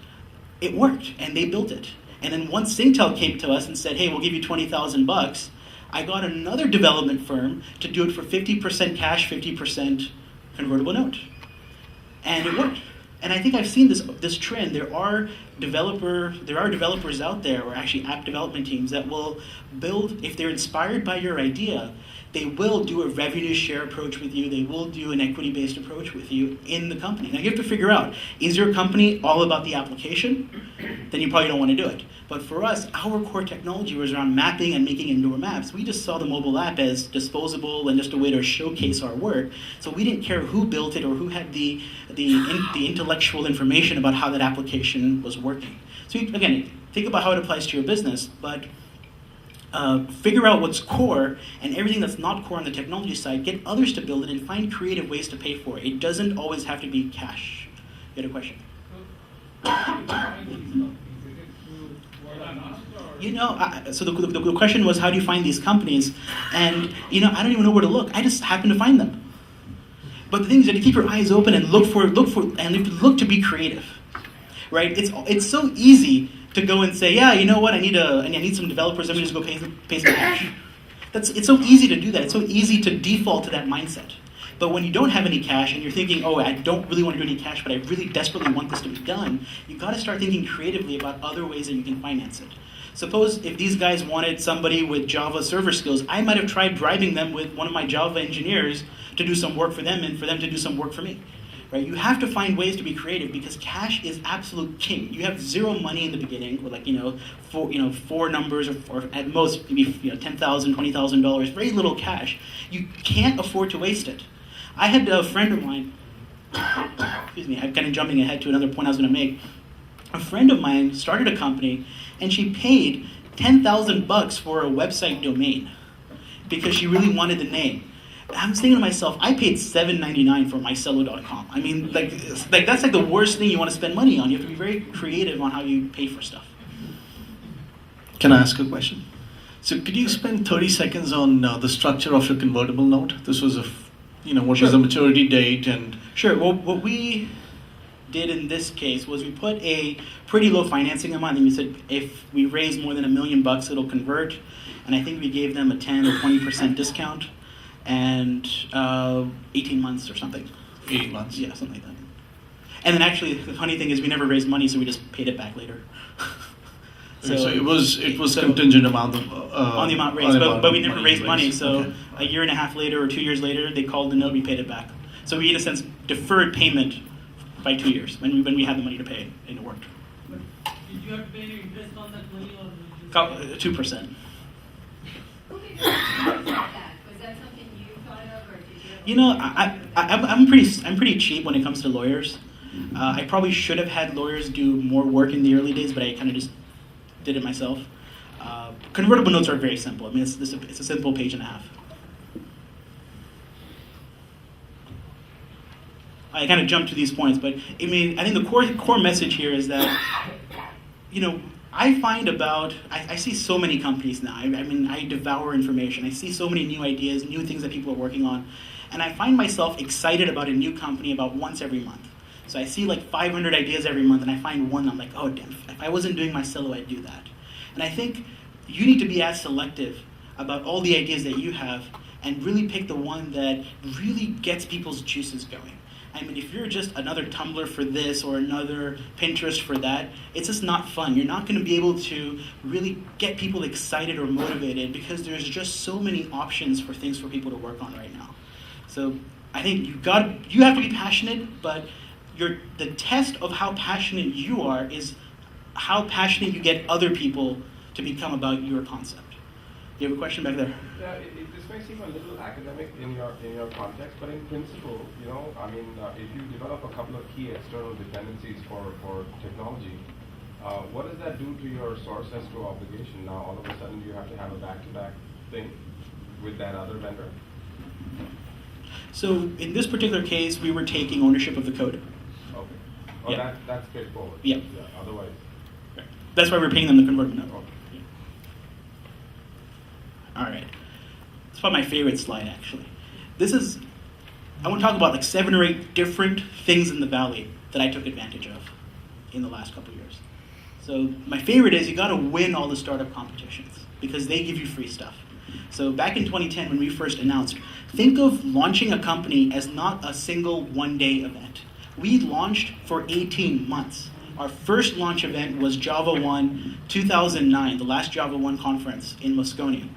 it worked, and they built it. And then once Singtel came to us and said, hey, we'll give you $20,000, I got another development firm to do it for 50% cash, 50% convertible note. And it worked. And I think I've seen this trend. There are developers out there, or actually app development teams, that will build, if they're inspired by your idea, they will do a revenue share approach with you. They will do an equity-based approach with you in the company. Now you have to figure out, is your company all about the application? Then you probably don't want to do it. But for us, our core technology was around mapping and making indoor maps. We just saw the mobile app as disposable and just a way to showcase our work. So we didn't care who built it or who had the intellectual information about how that application was working. So again, think about how it applies to your business, but figure out what's core, and everything that's not core on the technology side, get others to build it and find creative ways to pay for it. It doesn't always have to be cash. You had a question? You know, so the question was, how do you find these companies? And, you know, I don't even know where to look. I just happen to find them. But the thing is that you keep your eyes open and look for, and you look to be creative, right? It's so easy to go and say, yeah, you know what, I need some developers, let me just go pay some cash. It's so easy to do that. It's so easy to default to that mindset. But when you don't have any cash and you're thinking, oh, I don't really want to do any cash, but I really desperately want this to be done, you've got to start thinking creatively about other ways that you can finance it. Suppose if these guys wanted somebody with Java server skills, I might have tried bribing them with one of my Java engineers to do some work for them and for them to do some work for me. Right? You have to find ways to be creative because cash is absolute king. You have zero money in the beginning, with four numbers or at most maybe $10,000, $20,000, very little cash. You can't afford to waste it. I had a friend of mine. Excuse me, I'm kind of jumping ahead to another point I was going to make. A friend of mine started a company, and she paid $10,000 for a website domain because she really wanted the name. I'm thinking to myself, I paid $7.99 for Marcello.com. I mean, like that's like the worst thing you want to spend money on. You have to be very creative on how you pay for stuff. Can I ask a question? So could you spend 30 seconds on the structure of your convertible note? This was what was the maturity date and... Sure, well, what we did in this case was we put a pretty low financing amount, and we said if we raise more than $1 million, it'll convert. And I think we gave them a 10 or 20% discount. And 18 months or something. 18 months? Yeah, something like that. And then actually, the funny thing is we never raised money, so we just paid it back later. So it was contingent amount of... on the amount raised, but we never raised money, so okay. A year and a half later or 2 years later, they called the note, we paid it back. So we, in a sense, deferred payment by 2 years when we had the money to pay it, and it worked. Did you have to pay any interest on that money or? 2%. Who did you decide that? Was that something you thought of, or did you? You know, I'm pretty cheap when it comes to lawyers. I probably should have had lawyers do more work in the early days, but I kind of just did it myself. Convertible notes are very simple. I mean, it's a simple page and a half. I kind of jumped to these points, but I mean, I think the core message here is that, you know, I see so many companies now. I mean, I devour information. I see so many new ideas, new things that people are working on. And I find myself excited about a new company about once every month. So I see like 500 ideas every month, and I find one, I'm like, oh, damn, if I wasn't doing Marcello, I'd do that. And I think you need to be as selective about all the ideas that you have and really pick the one that really gets people's juices going. I mean, if you're just another Tumblr for this or another Pinterest for that, it's just not fun. You're not going to be able to really get people excited or motivated because there's just so many options for things for people to work on right now. So I think you have to be passionate, but the test of how passionate you are is how passionate you get other people to become about your concept. You have a question back there? Yeah, this may seem a little academic in your context, but in principle, if you develop a couple of key external dependencies for technology, what does that do to your source escrow obligation? Now, all of a sudden, you have to have a back-to-back thing with that other vendor? So in this particular case, we were taking ownership of the code. Okay. Oh, Yeah. That's straightforward. Yeah. Otherwise. Right. That's why we're paying them the convertible note. Okay. All right. It's probably my favorite slide, actually. I want to talk about like 7 or 8 different things in the Valley that I took advantage of in the last couple of years. So my favorite is you got to win all the startup competitions because they give you free stuff. So back in 2010, when we first announced, think of launching a company as not a single one-day event. We launched for 18 months. Our first launch event was Java 1 2009, the last Java 1 conference in Moscone.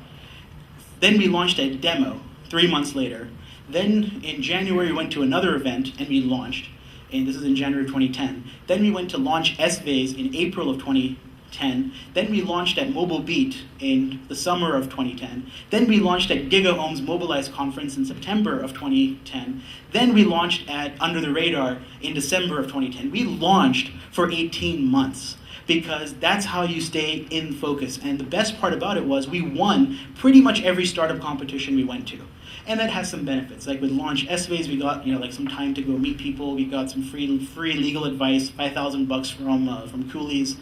Then we launched a demo 3 months later. Then in January, we went to another event and we launched. And this is in January of 2010. Then we went to launch SVAs in April of 2010. Then we launched at Mobile Beat in the summer of 2010. Then we launched at GigaOM's Mobilize conference in September of 2010. Then we launched at Under the Radar in December of 2010. We launched for 18 months because that's how you stay in focus. And the best part about it was we won pretty much every startup competition we went to. And that has some benefits. Like with launch SVAs, we got like some time to go meet people. We got some free legal advice, $5,000 from Coolies,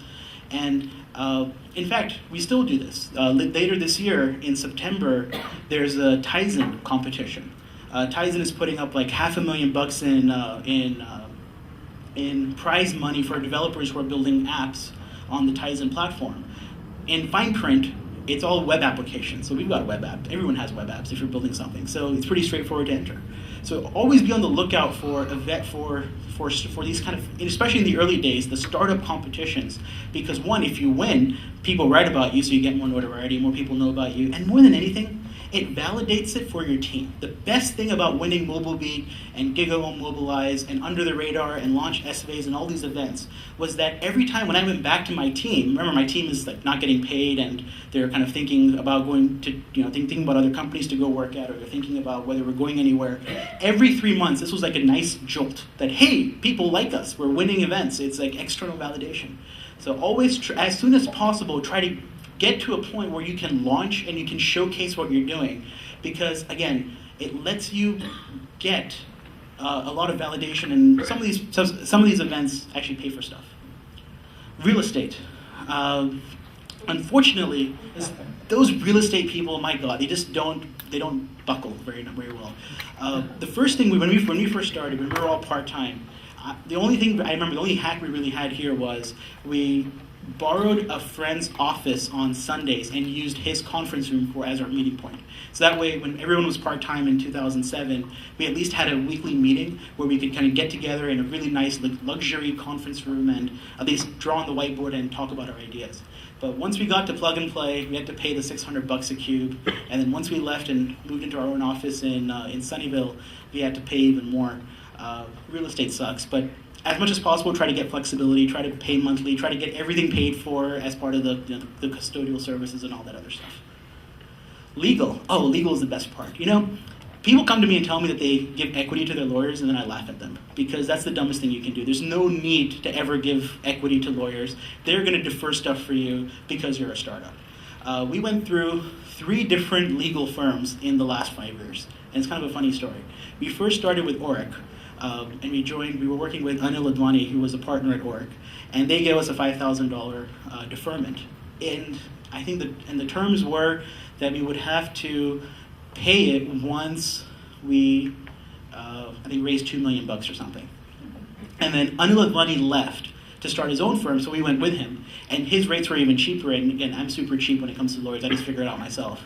and in fact, we still do this. Later this year, in September, there's a Tizen competition. Tizen is putting up like $500,000 in prize money for developers who are building apps on the Tizen platform. In fine print, it's all web applications. So we've got web apps. Everyone has web apps if you're building something. So it's pretty straightforward to enter. So always be on the lookout for these kind of, especially in the early days, the startup competitions. Because one, if you win, people write about you, so you get more notoriety, more people know about you. And more than anything, it validates it for your team. The best thing about winning MobileBeat and GigaOM Mobilize and Under the Radar and Launch SVAs and all these events was that every time when I went back to my team, remember my team is like not getting paid and they're kind of thinking about going to, thinking about other companies to go work at, or they're thinking about whether we're going anywhere. Every 3 months, this was like a nice jolt that, hey, people like us, we're winning events. It's like external validation. So always, as soon as possible, try to get to a point where you can launch and you can showcase what you're doing, because again, it lets you get a lot of validation, and some of these events actually pay for stuff. Real estate. Unfortunately, those real estate people, my God, they don't buckle very well. The first thing when we first started, when we were all part-time, the only hack we really had here was we borrowed a friend's office on Sundays and used his conference room as our meeting point. So that way, when everyone was part-time in 2007, we at least had a weekly meeting where we could kind of get together in a really nice luxury conference room and at least draw on the whiteboard and talk about our ideas. But once we got to Plug and Play, we had to pay the $600 a cube. And then once we left and moved into our own office in Sunnyvale, we had to pay even more. Real estate sucks, but as much as possible, try to get flexibility, try to pay monthly, try to get everything paid for as part of the custodial services and all that other stuff. Legal. Oh, legal is the best part. People come to me and tell me that they give equity to their lawyers, and then I laugh at them, because that's the dumbest thing you can do. There's no need to ever give equity to lawyers. They're going to defer stuff for you because you're a startup. We went through 3 different legal firms in the last 5 years, and it's kind of a funny story. We first started with Oric. And we were working with Anil Advani, who was a partner at Oric, and they gave us a $5,000 deferment. And I think the terms were that we would have to pay it once we, raised $2 million or something. And then Anil Advani left to start his own firm, so we went with him. And his rates were even cheaper, and again, I'm super cheap when it comes to lawyers. I just figure it out myself.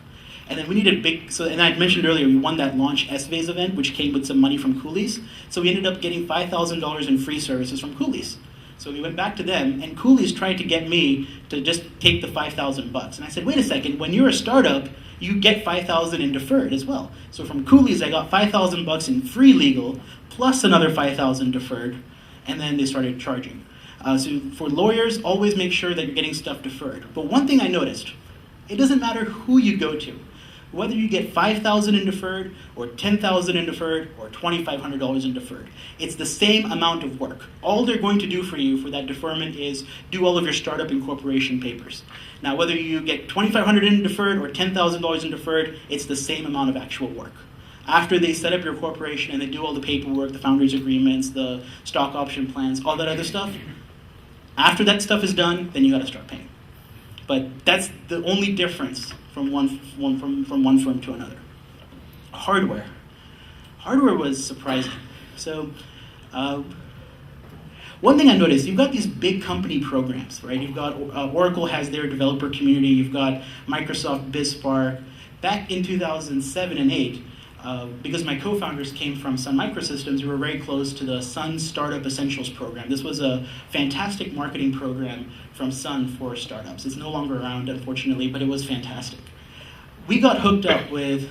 And then we needed and I mentioned earlier, we won that launch SVAs event, which came with some money from Coolies. So we ended up getting $5,000 in free services from Coolies. So we went back to them, and Coolies tried to get me to just take the $5,000. And I said, wait a second, when you're a startup, you get $5,000 in deferred as well. So from Coolies, I got $5,000 in free legal, plus another $5,000 deferred, and then they started charging. So for lawyers, always make sure that you're getting stuff deferred. But one thing I noticed, it doesn't matter who you go to. Whether you get $5,000 in deferred, or $10,000 in deferred, or $2,500 in deferred, it's the same amount of work. All they're going to do for you for that deferment is do all of your startup incorporation papers. Now, whether you get $2,500 in deferred or $10,000 in deferred, it's the same amount of actual work. After they set up your corporation and they do all the paperwork, the founders agreements, the stock option plans, all that other stuff, after that stuff is done, then you got to start paying. But that's the only difference from one firm to another. Hardware. Hardware was surprising. So one thing I noticed, you've got these big company programs, right? You've got Oracle has their developer community. You've got Microsoft BizSpark. Back in 2007 and 8, because my co-founders came from Sun Microsystems, we were very close to the Sun Startup Essentials program. This was a fantastic marketing program from Sun for startups. It's no longer around, unfortunately, but it was fantastic. we got hooked up with,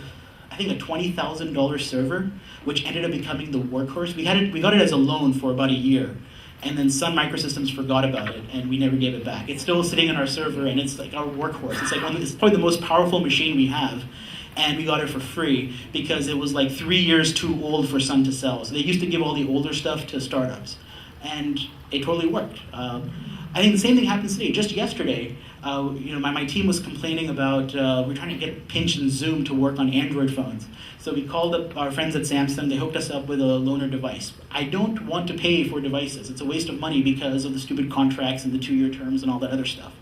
I think, a $20,000 server, which ended up becoming the workhorse. We got it as a loan for about a year, and then Sun Microsystems forgot about it, and we never gave it back. It's still sitting on our server, and it's like our workhorse. It's probably the most powerful machine we have, and we got it for free because it was like 3 years too old for Sun to sell. So they used to give all the older stuff to startups, and it totally worked. I think the same thing happens today. Just yesterday, my team was complaining about we're trying to get Pinch and Zoom to work on Android phones. So we called up our friends at Samsung. They hooked us up with a loaner device. I don't want to pay for devices. It's a waste of money because of the stupid contracts and the 2-year terms and all that other stuff.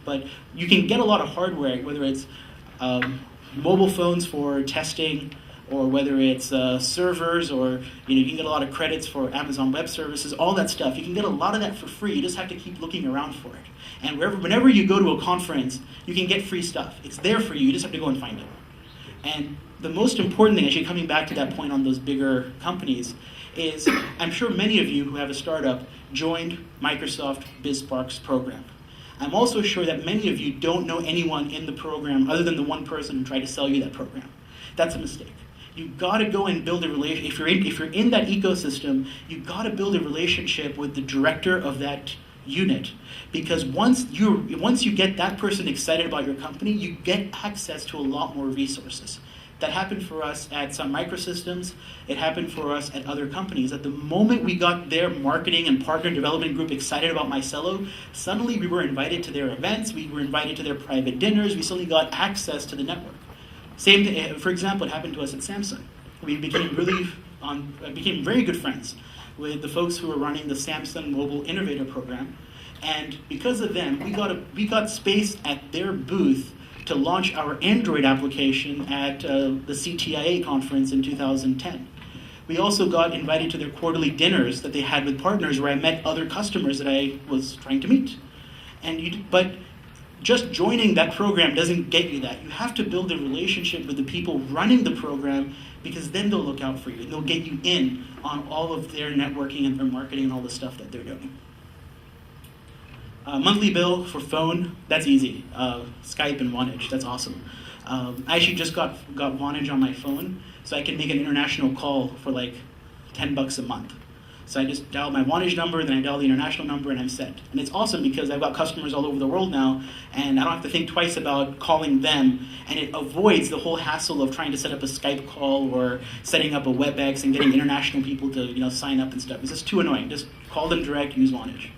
But you can get a lot of hardware, whether it's mobile phones for testing, or whether it's servers, or you can get a lot of credits for Amazon Web Services, all that stuff. You can get a lot of that for free. You just have to keep looking around for it. And whenever you go to a conference, you can get free stuff. It's there for you. You just have to go and find it. And the most important thing, actually coming back to that point on those bigger companies, is I'm sure many of you who have a startup joined Microsoft BizSpark's program. I'm also sure that many of you don't know anyone in the program other than the one person who tried to sell you that program. That's a mistake. You've got to go and build a relationship. If you're in that ecosystem, you've got to build a relationship with the director of that unit, because once you get that person excited about your company, you get access to a lot more resources. That happened for us at Sun Microsystems. It happened for us at other companies. At the moment we got their marketing and partner development group excited about Marcello, suddenly we were invited to their events, we were invited to their private dinners, we suddenly got access to the network. Same thing, for example, it happened to us at Samsung. We became very good friends with the folks who were running the Samsung Mobile Innovator Program, and because of them, we got space at their booth to launch our Android application at the CTIA conference in 2010. We also got invited to their quarterly dinners that they had with partners, where I met other customers that I was trying to meet. But just joining that program doesn't get you that. You have to build a relationship with the people running the program, because then they'll look out for you and they'll get you in on all of their networking and their marketing and all the stuff that they're doing. Monthly bill for phone, that's easy. Skype and Vonage, that's awesome. I actually just got Vonage on my phone, so I can make an international call for like $10 a month. So I just dial my Vonage number, then I dial the international number, and I'm set. And it's awesome because I've got customers all over the world now, and I don't have to think twice about calling them, and it avoids the whole hassle of trying to set up a Skype call or setting up a WebEx and getting international people to sign up and stuff. It's just too annoying. Just call them direct, use Vonage.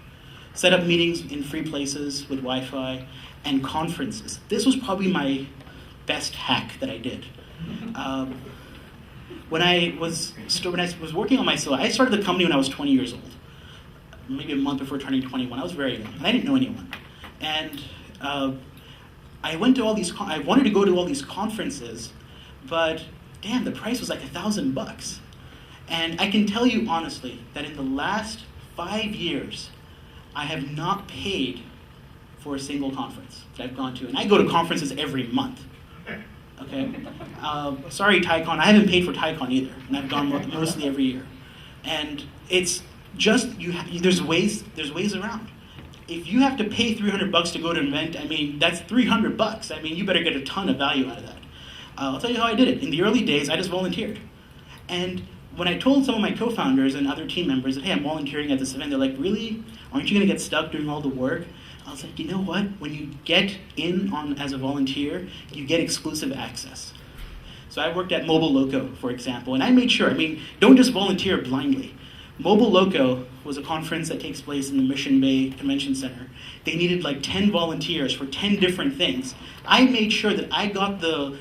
Set up meetings in free places with Wi-Fi, and conferences. This was probably my best hack that I did. When I was working on Marcello, I started the company when I was 20 years old, maybe a month before turning 21. I was very young, and I didn't know anyone. And I went to all these. I wanted to go to all these conferences, but damn, the price was like $1,000. And I can tell you honestly that in the last 5 years, I have not paid for a single conference that I've gone to, and I go to conferences every month. Okay, sorry TiCon, I haven't paid for TiCon either, and I've gone mostly every year. And it's just there's ways around. If you have to pay $300 to go to an event, I mean that's $300. I mean you better get a ton of value out of that. I'll tell you how I did it. In the early days, I just volunteered, and when I told some of my co-founders and other team members that, hey, I'm volunteering at this event, they're like, really? Aren't you going to get stuck doing all the work? I was like, you know what? When you get in on as a volunteer, you get exclusive access. So I worked at Mobile Loco, for example, and I made sure, don't just volunteer blindly. Mobile Loco was a conference that takes place in the Mission Bay Convention Center. They needed like 10 volunteers for 10 different things. I made sure that I got the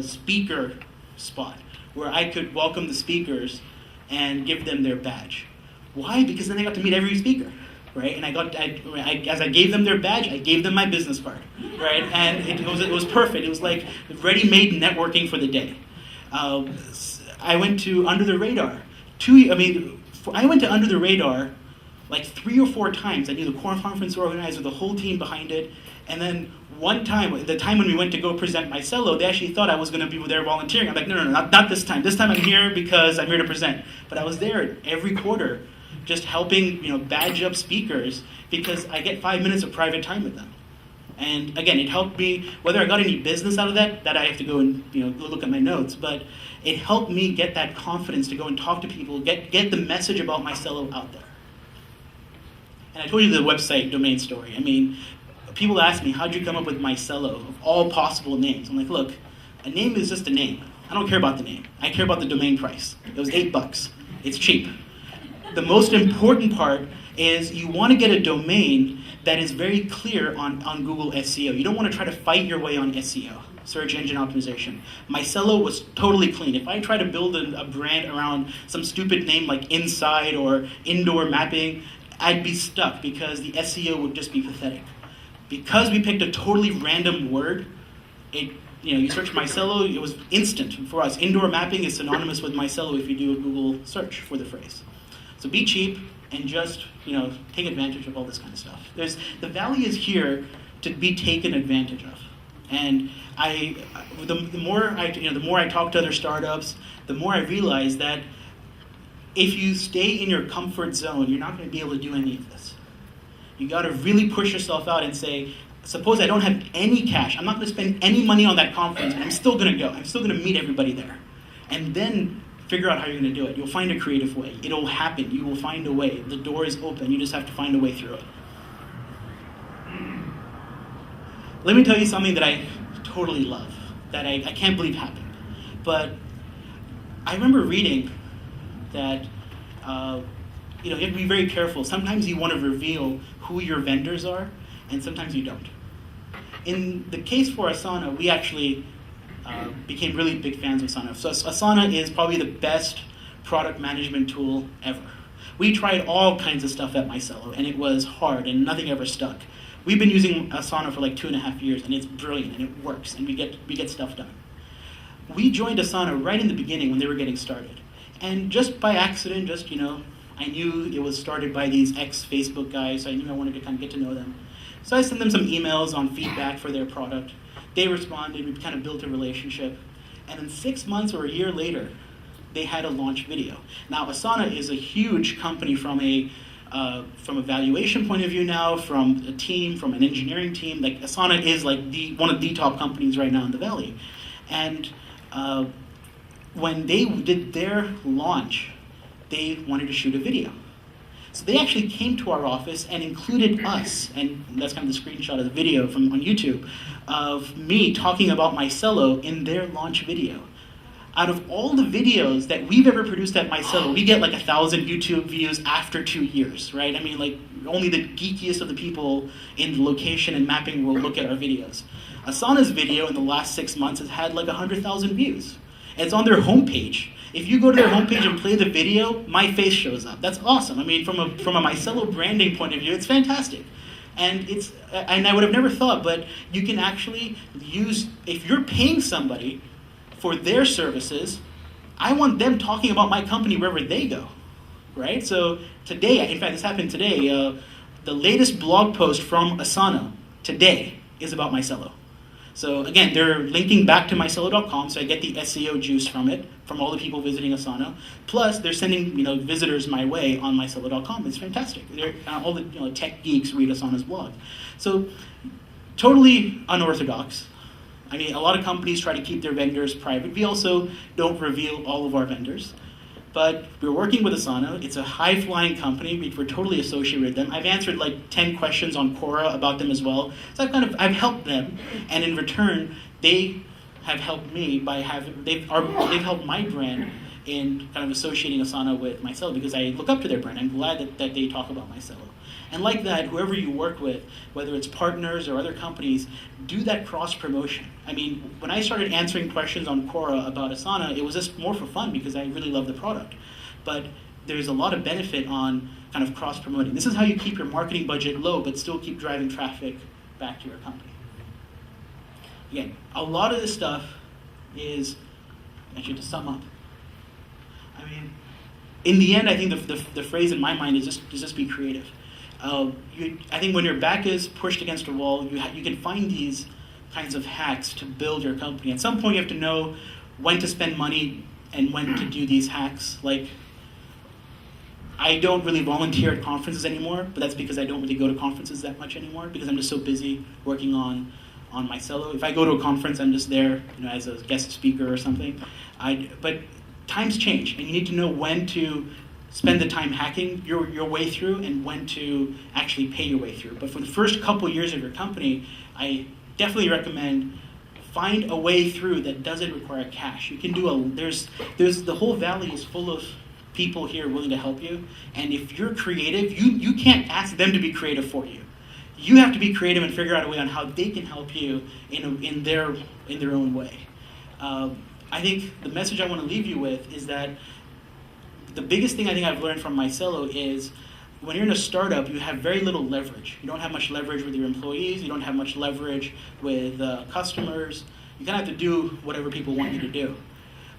speaker spot, where I could welcome the speakers and give them their badge. Why? Because then I got to meet every speaker, right? And as I gave them their badge, I gave them my business card, right? And it was perfect. It was like ready-made networking for the day. I went to Under the Radar. I went to Under the Radar like 3 or 4 times. I knew the core conference organizer, the whole team behind it, and then one time, the time when we went to go present Marcello, they actually thought I was going to be there volunteering. I'm like, no, not this time. This time I'm here because I'm here to present. But I was there every quarter, just helping, badge up speakers, because I get 5 minutes of private time with them. And again, it helped me, whether I got any business out of that I have to go and go look at my notes, but it helped me get that confidence to go and talk to people, get the message about Marcello out there. And I told you the website domain story. I mean, people ask me, how'd you come up with Marcello of all possible names? I'm like, look, a name is just a name. I don't care about the name. I care about the domain price. It was $8. It's cheap. The most important part is you want to get a domain that is very clear on Google SEO. You don't want to try to fight your way on SEO, search engine optimization. Marcello was totally clean. If I try to build a brand around some stupid name like Inside or Indoor Mapping, I'd be stuck because the SEO would just be pathetic. Because we picked a totally random word, you search Marcello, it was instant for us. Indoor mapping is synonymous with Marcello if you do a Google search for the phrase. So be cheap and just take advantage of all this kind of stuff. The value is here to be taken advantage of. And the more I talk to other startups, the more I realize that if you stay in your comfort zone, you're not going to be able to do any of this. You got to really push yourself out and say, suppose I don't have any cash, I'm not going to spend any money on that conference, but I'm still going to go. I'm still going to meet everybody there. And then figure out how you're going to do it. You'll find a creative way. It'll happen. You will find a way. The door is open. You just have to find a way through it. Let me tell you something that I totally love, that I can't believe happened. But I remember reading that you have to be very careful. Sometimes you want to reveal who your vendors are, and sometimes you don't. In the case for Asana, we actually became really big fans of Asana. So Asana is probably the best product management tool ever. We tried all kinds of stuff at Marcello, and it was hard, and nothing ever stuck. We've been using Asana for like 2.5 years, and it's brilliant, and it works, and we get stuff done. We joined Asana right in the beginning when they were getting started. And just by accident, I knew it was started by these ex-Facebook guys, so I knew I wanted to kind of get to know them. So I sent them some emails on feedback for their product. They responded, we kind of built a relationship. And then 6 months or a year later, they had a launch video. Now, Asana is a huge company from a valuation point of view now, from a team, from an engineering team. Like Asana is like one of the top companies right now in the Valley. And when they did their launch, they wanted to shoot a video. So they actually came to our office and included us, and that's kind of the screenshot of the video on YouTube, of me talking about Marcello in their launch video. Out of all the videos that we've ever produced at Marcello, we get like 1,000 YouTube views after 2 years, right? I mean, like only the geekiest of the people in the location and mapping will look at our videos. Asana's video in the last 6 months has had like 100,000 views. And it's on their homepage. If you go to their homepage and play the video, my face shows up. That's awesome. I mean, from a Marcello branding point of view, it's fantastic. And I would have never thought, but you can actually use, if you're paying somebody for their services, I want them talking about my company wherever they go, right? So today, in fact, this happened today, the latest blog post from Asana today is about Marcello. So again, they're linking back to Marcello.com, so I get the SEO juice from it, from all the people visiting Asana. Plus, they're sending visitors my way on Marcello.com. It's fantastic. All the tech geeks read Asana's blog. So totally unorthodox. I mean, a lot of companies try to keep their vendors private. We also don't reveal all of our vendors. But we're working with Asana. It's a high-flying company. We're totally associated with them. I've answered like 10 questions on Quora about them as well. So I've helped them, and in return, they have helped me by they've helped my brand in kind of associating Asana with Marcello because I look up to their brand. I'm glad that they talk about Marcello. And like that, whoever you work with, whether it's partners or other companies, do that cross-promotion. I mean, when I started answering questions on Quora about Asana, it was just more for fun because I really love the product. But there's a lot of benefit on kind of cross-promoting. This is how you keep your marketing budget low, but still keep driving traffic back to your company. Again, a lot of this stuff is, actually to sum up, I mean, in the end, I think the phrase in my mind is just be creative. I think when your back is pushed against a wall, you can find these kinds of hacks to build your company. At some point, you have to know when to spend money and when to do these hacks. Like, I don't really volunteer at conferences anymore, but that's because I don't really go to conferences that much anymore because I'm just so busy working on Marcello. If I go to a conference, I'm just there, as a guest speaker or something. But times change, and you need to know when to spend the time hacking your way through and when to actually pay your way through. But for the first couple years of your company, I definitely recommend find a way through that doesn't require cash. You can do there's the whole valley is full of people here willing to help you, and if you're creative, you can't ask them to be creative for you. You have to be creative and figure out a way on how they can help you in their own way. I think the message I want to leave you with is that the biggest thing I think I've learned from Marcello is when you're in a startup, you have very little leverage. You don't have much leverage with your employees. You don't have much leverage with customers. You kind of have to do whatever people want you to do.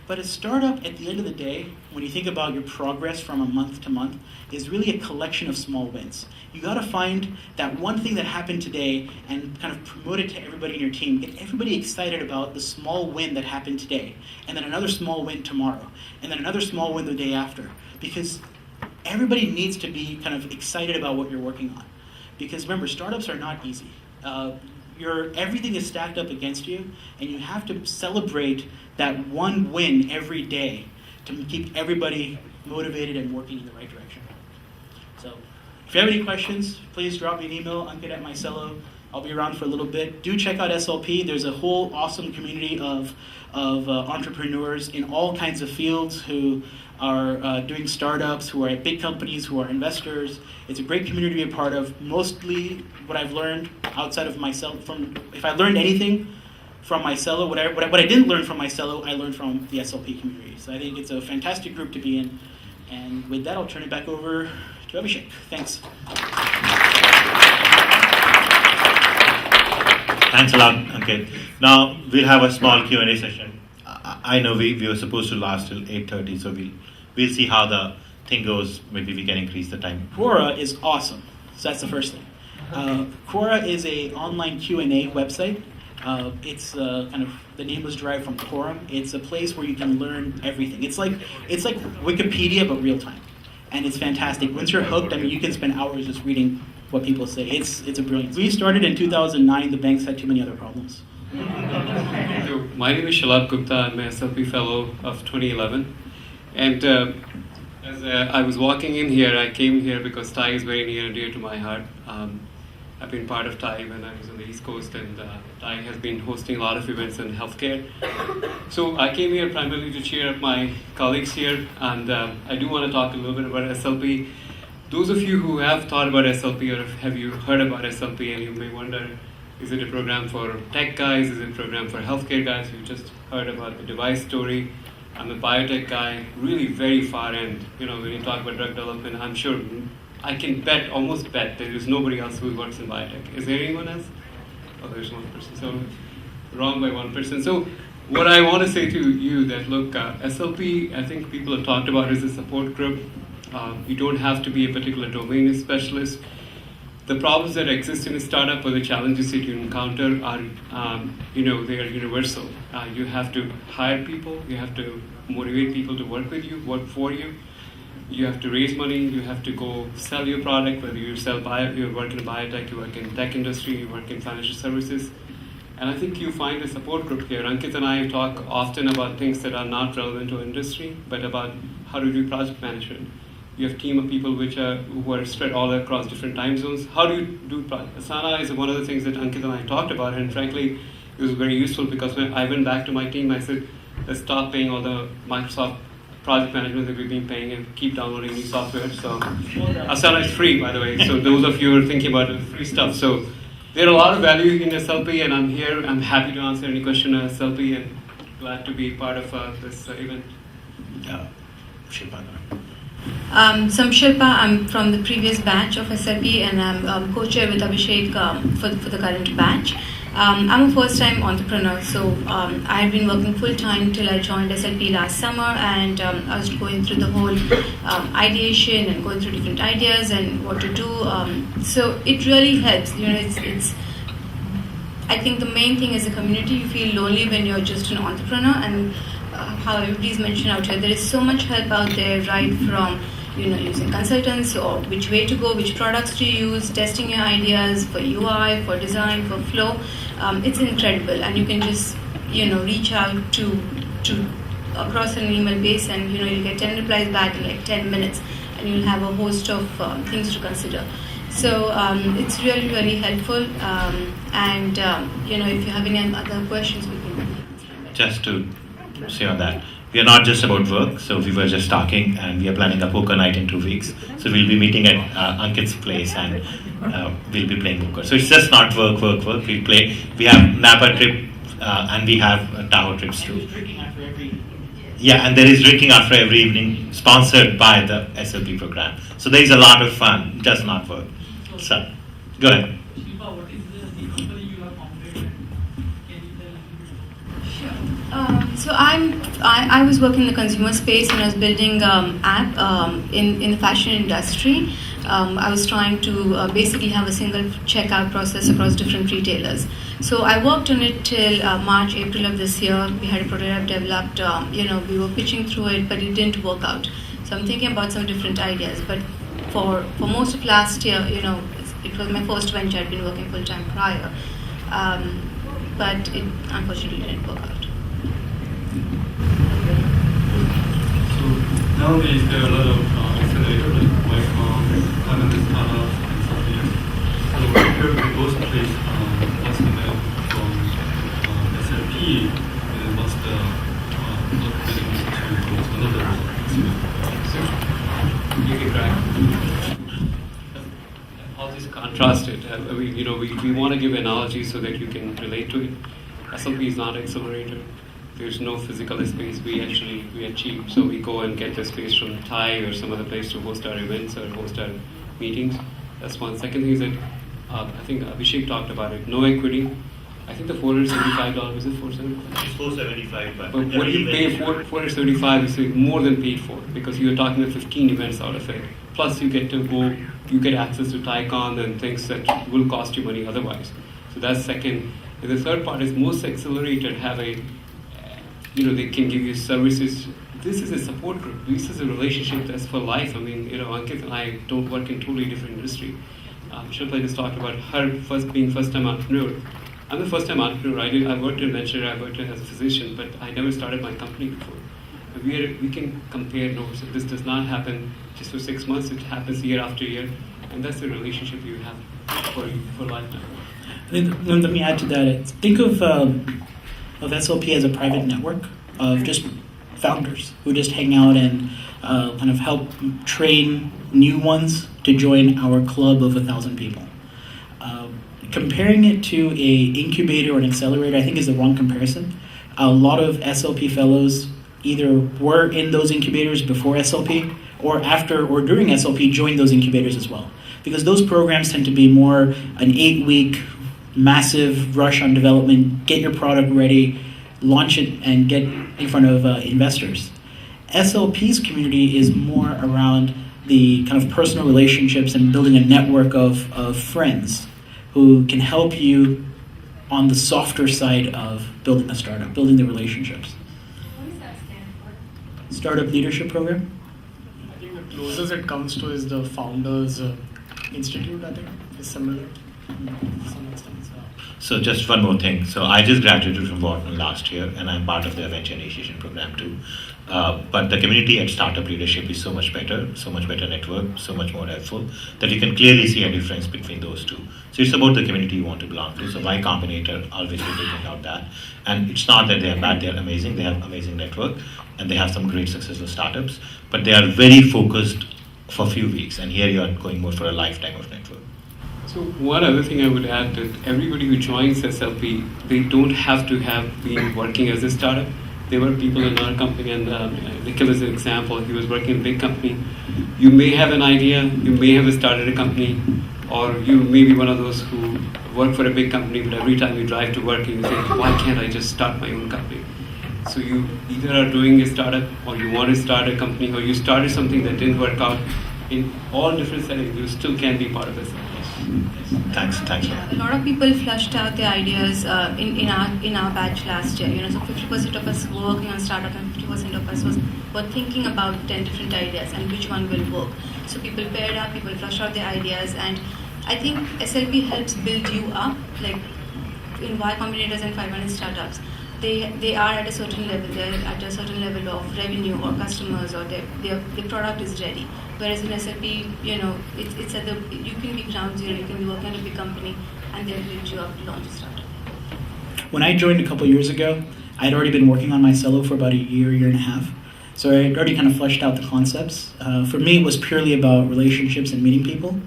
But a startup, at the end of the day, when you think about your progress from a month to month, is really a collection of small wins. You got to find that one thing that happened today and kind of promote it to everybody in your team. Get everybody excited about the small win that happened today, and then another small win tomorrow, and then another small win the day after. Because everybody needs to be kind of excited about what you're working on. Because remember, startups are not easy. Everything is stacked up against you, and you have to celebrate that one win every day to keep everybody motivated and working in the right direction. So, if you have any questions, please drop me an email, Ankit at Marcello. I'll be around for a little bit. Do check out SLP. There's a whole awesome community of entrepreneurs in all kinds of fields who are doing startups, who are at big companies, who are investors. It's a great community to be a part of. Mostly what I've learned outside of myself, if I learned anything from Marcello, what I didn't learn from Marcello, I learned from the SLP community. So I think it's a fantastic group to be in. And with that, I'll turn it back over to Abhishek. Thanks. Thanks a lot, Ankit. Now we'll have a small Q&A session. I know we were supposed to last till 8:30, so we'll see how the thing goes. Maybe we can increase the time. Quora is awesome. So that's the first thing. Quora is an online Q&A website. It's kind of, the name was derived from quorum. It's a place where you can learn everything. It's like Wikipedia but real time, and it's fantastic. Once you're hooked, I mean, you can spend hours just reading what people say. It's a brilliant. We started in 2009. The banks had too many other problems. So my name is Shalab Gupta. I'm an SLP fellow of 2011, and as I was walking in here, I came here because Thai is very near and dear to my heart. I've been part of Thai when I was on the East Coast, and Thai has been hosting a lot of events in healthcare. So I came here primarily to cheer up my colleagues here, and I do want to talk a little bit about SLP. Those of you who have thought about SLP or have you heard about SLP, and you may wonder, is it a program for tech guys? Is it a program for healthcare guys? You just heard about the device story. I'm a biotech guy, really very far end. When you talk about drug development, I'm sure I can almost bet there is nobody else who works in biotech. Is there anyone else? Oh, there's one person. So wrong by one person. So what I want to say to you that look, SLP, I think people have talked about is a support group. You don't have to be a particular domain specialist. The problems that exist in a startup or the challenges that you encounter are, they are universal. You have to hire people. You have to motivate people to work with you, work for you. You have to raise money. You have to go sell your product, whether you work in a biotech, you work in tech industry, you work in financial services. And I think you find a support group here. Ankit and I talk often about things that are not relevant to industry, but about how to do project management. You have a team of people who are spread all across different time zones. How do you do project? Asana is one of the things that Ankit and I talked about, and frankly, it was very useful because when I went back to my team, I said, let's stop paying all the Microsoft project management that we've been paying and keep downloading new software. So Asana is free, by the way. So those of you who are thinking about it, free stuff. So there are a lot of value in SLP, and I'm here. I'm happy to answer any question on SLP, and glad to be part of this event. Shilpa. So I'm Shilpa. I'm from the previous batch of SLP, and I'm co-chair with Abhishek for the current batch. I'm a first-time entrepreneur, so I had been working full-time till I joined SLP last summer, and I was going through the whole ideation and going through different ideas and what to do. So it really helps. It's. I think the main thing is the community. You feel lonely when you're just an entrepreneur, and how everybody's mentioned out here, there is so much help out there, right from using consultants or which way to go, which products to use, testing your ideas for UI, for design, for flow. It's incredible, and you can just reach out to across an email base, and you'll get 10 replies back in like 10 minutes, and you'll have a host of things to consider. So it's really, really helpful. And if you have any other questions, we can answer them. Just to say on that, we are not just about work. So we were just talking, and we are planning a poker night in 2 weeks. So we'll be meeting at Ankit's place, and we'll be playing poker. So it's just not work. We play. We have Napa trip, and we have Tahoe trips too. Yeah, and there is drinking after every evening, sponsored by the SLP program. So there is a lot of fun, just not work. So, go ahead. Shilpa, what is the company you are operating? Can you tell a little bit? Sure. So I was working in the consumer space, and I was building app in the fashion industry. I was trying to basically have a single checkout process across different retailers. So I worked on it till March, April of this year. We had a prototype developed. We were pitching through it, but it didn't work out. So I'm thinking about some different ideas. But for most of last year, it was my first venture. I'd been working full time prior, but it unfortunately didn't work out. So nowadays there are a lot of accelerators like Qualcomm, Canada startups, and something else. So compared to those places, what's the benefit from SLP, and what's the benefit to those another I'll just contrast it. We want to give analogies so that you can relate to it. SLP is not accelerator. There's no physical space. We achieve. So we go and get the space from Thai or some other place to host our events or host our meetings. That's one. Second thing is that I think Abhishek talked about it. No equity. I think the $475 is it $475? It's $475, But what do you pay for? $475 is more than paid for, because you're talking about 15 events out of it. Plus you get to go, you get access to TiCon and things that will cost you money otherwise. So that's second. And the third part is most accelerators have they can give you services. This is a support group. This is a relationship that's for life. I mean, Ankit and I don't work in totally different industry. Shilpa just talked about her being first-time entrepreneur. I'm the first-time entrepreneur. I worked in venture. I worked as a physician, but I never started my company before. We can compare notes. This does not happen just for 6 months. It happens year after year, and that's the relationship you have for life now. Let me add to that. Think of SLP as a private network of just founders who just hang out and kind of help train new ones to join our club of 1,000 people. Comparing it to a incubator or an accelerator, I think is the wrong comparison. A lot of SLP fellows either were in those incubators before SLP, or after or during SLP joined those incubators as well. Because those programs tend to be more an 8-week massive rush on development, get your product ready, launch it, and get in front of investors. SLP's community is more around the kind of personal relationships and building a network of friends who can help you on the softer side of building a startup, building the relationships. What does that stand for? Startup Leadership Program? I think the closest it comes to is the Founders Institute, I think, is similar to some extent. So just one more thing. So I just graduated from Wharton last year, and I'm part of the venture initiation program too. But the community at Startup Leadership is so much better network, so much more helpful, that you can clearly see a difference between those two. So it's about the community you want to belong to. So Y Combinator always will bring out that. And it's not that they are bad, they are amazing. They have amazing network, and they have some great successful startups. But they are very focused for a few weeks, and here you are going more for a lifetime of network. So one other thing I would add, that everybody who joins SLP, they don't have to have been working as a startup. There were people in our company, and Nikhil is an example. He was working in a big company. You may have an idea, you may have started a company, or you may be one of those who work for a big company, but every time you drive to work, you think, why can't I just start my own company? So you either are doing a startup, or you want to start a company, or you started something that didn't work out. In all different settings, you still can be part of SLP. Thanks. Yeah, a lot of people flushed out their ideas in our batch last year. So 50% of us were working on startup and 50% 90% of us were thinking about 10 different ideas and which one will work. So people paired up, people flushed out their ideas, and I think SLP helps build you up. Like in Y Combinators and 500 startups, they are at a certain level. They're at a certain level of revenue or customers, or their product is ready. Whereas in SLP, it's at you can be ground zero, you can be working at a big company, and they'll build you up to launch a startup. When I joined a couple years ago, I'd already been working on Marcello for about a year and a half. So I had already kind of fleshed out the concepts. For me, it was purely about relationships and meeting people.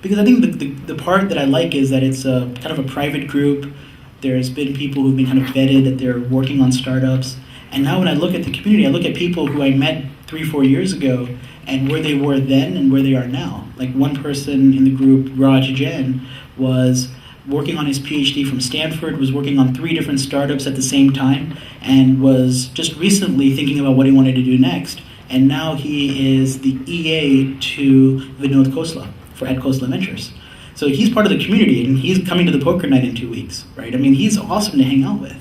Because I think the part that I like is that it's a kind of a private group. There's been people who've been kind of vetted that they're working on startups. And now when I look at the community, I look at people who I met 3-4 years ago and where they were then and where they are now. Like one person in the group, Raj Jain, was working on his PhD from Stanford, was working on 3 different startups at the same time, and was just recently thinking about what he wanted to do next. And now he is the EA to Vinod Khosla at Khosla Ventures. So he's part of the community, and he's coming to the poker night in 2 weeks, right? I mean, he's awesome to hang out with.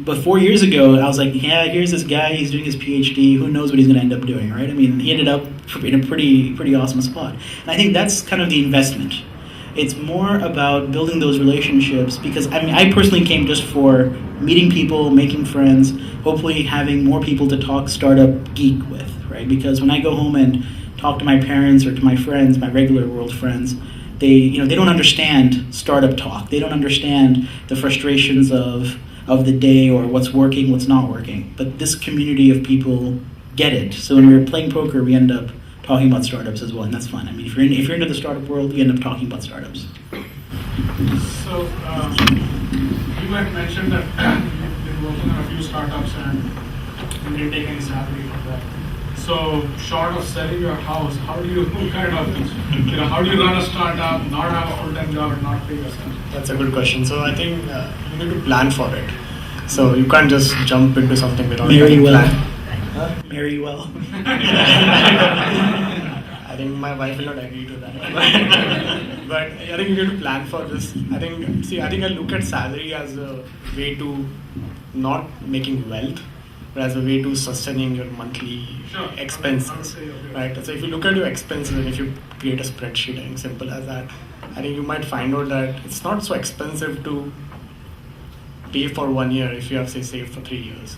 But 4 years ago, I was like, yeah, here's this guy, he's doing his PhD, who knows what he's going to end up doing, right? I mean, he ended up in a pretty awesome spot. And I think that's kind of the investment. It's more about building those relationships, because I personally came just for meeting people, making friends, hopefully having more people to talk startup geek with, right? Because when I go home and talk to my parents or to my friends, my regular world friends, they don't understand startup talk. They don't understand the frustrations of the day or what's working, what's not working. But this community of people get it. So when we're playing poker, we end up talking about startups as well, and that's fun. I mean, if you're into the startup world, you end up talking about startups. So you might mention that you've been working on a few startups and you didn't take any salary for that. So short of selling your house, how do you how do you run a startup, not have a full-time job and not pay yourself? That's a good question. So I think you need to plan for it. So you can't just jump into something without Marry well. plan. Huh? Marry well. I think my wife will not agree to that. But I think you need to plan for this. I think I look at salary as a way to not making wealth, but as a way to sustaining your monthly expenses. Right? So if you look at your expenses and if you create a spreadsheet, I think simple as that, I think you might find out that it's not so expensive to pay for 1 year if you have say saved for 3 years.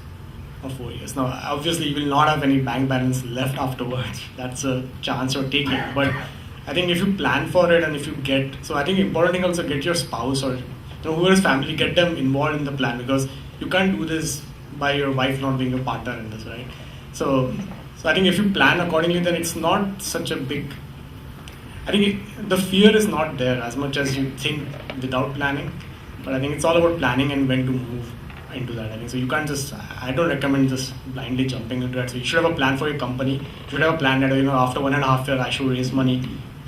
Or 4 years. Now, obviously, you will not have any bank balance left afterwards. That's a chance you're taking. But I think if you plan for it and if you I think important thing also get your spouse or whoever's family, get them involved in the plan, because you can't do this by your wife not being a partner in this, right? So I think if you plan accordingly, then it's not such a big. I think the fear is not there as much as you think without planning. But I think it's all about planning and when to move into that. I think so. You can't I don't recommend just blindly jumping into that. So you should have a plan for your company. You should have a plan that after 1.5 years I should raise money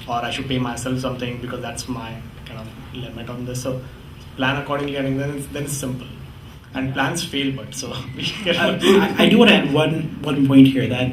or I should pay myself something because that's my kind of limit on this. So plan accordingly. I think then it's simple. And plans fail, but so I do want to add one point here, that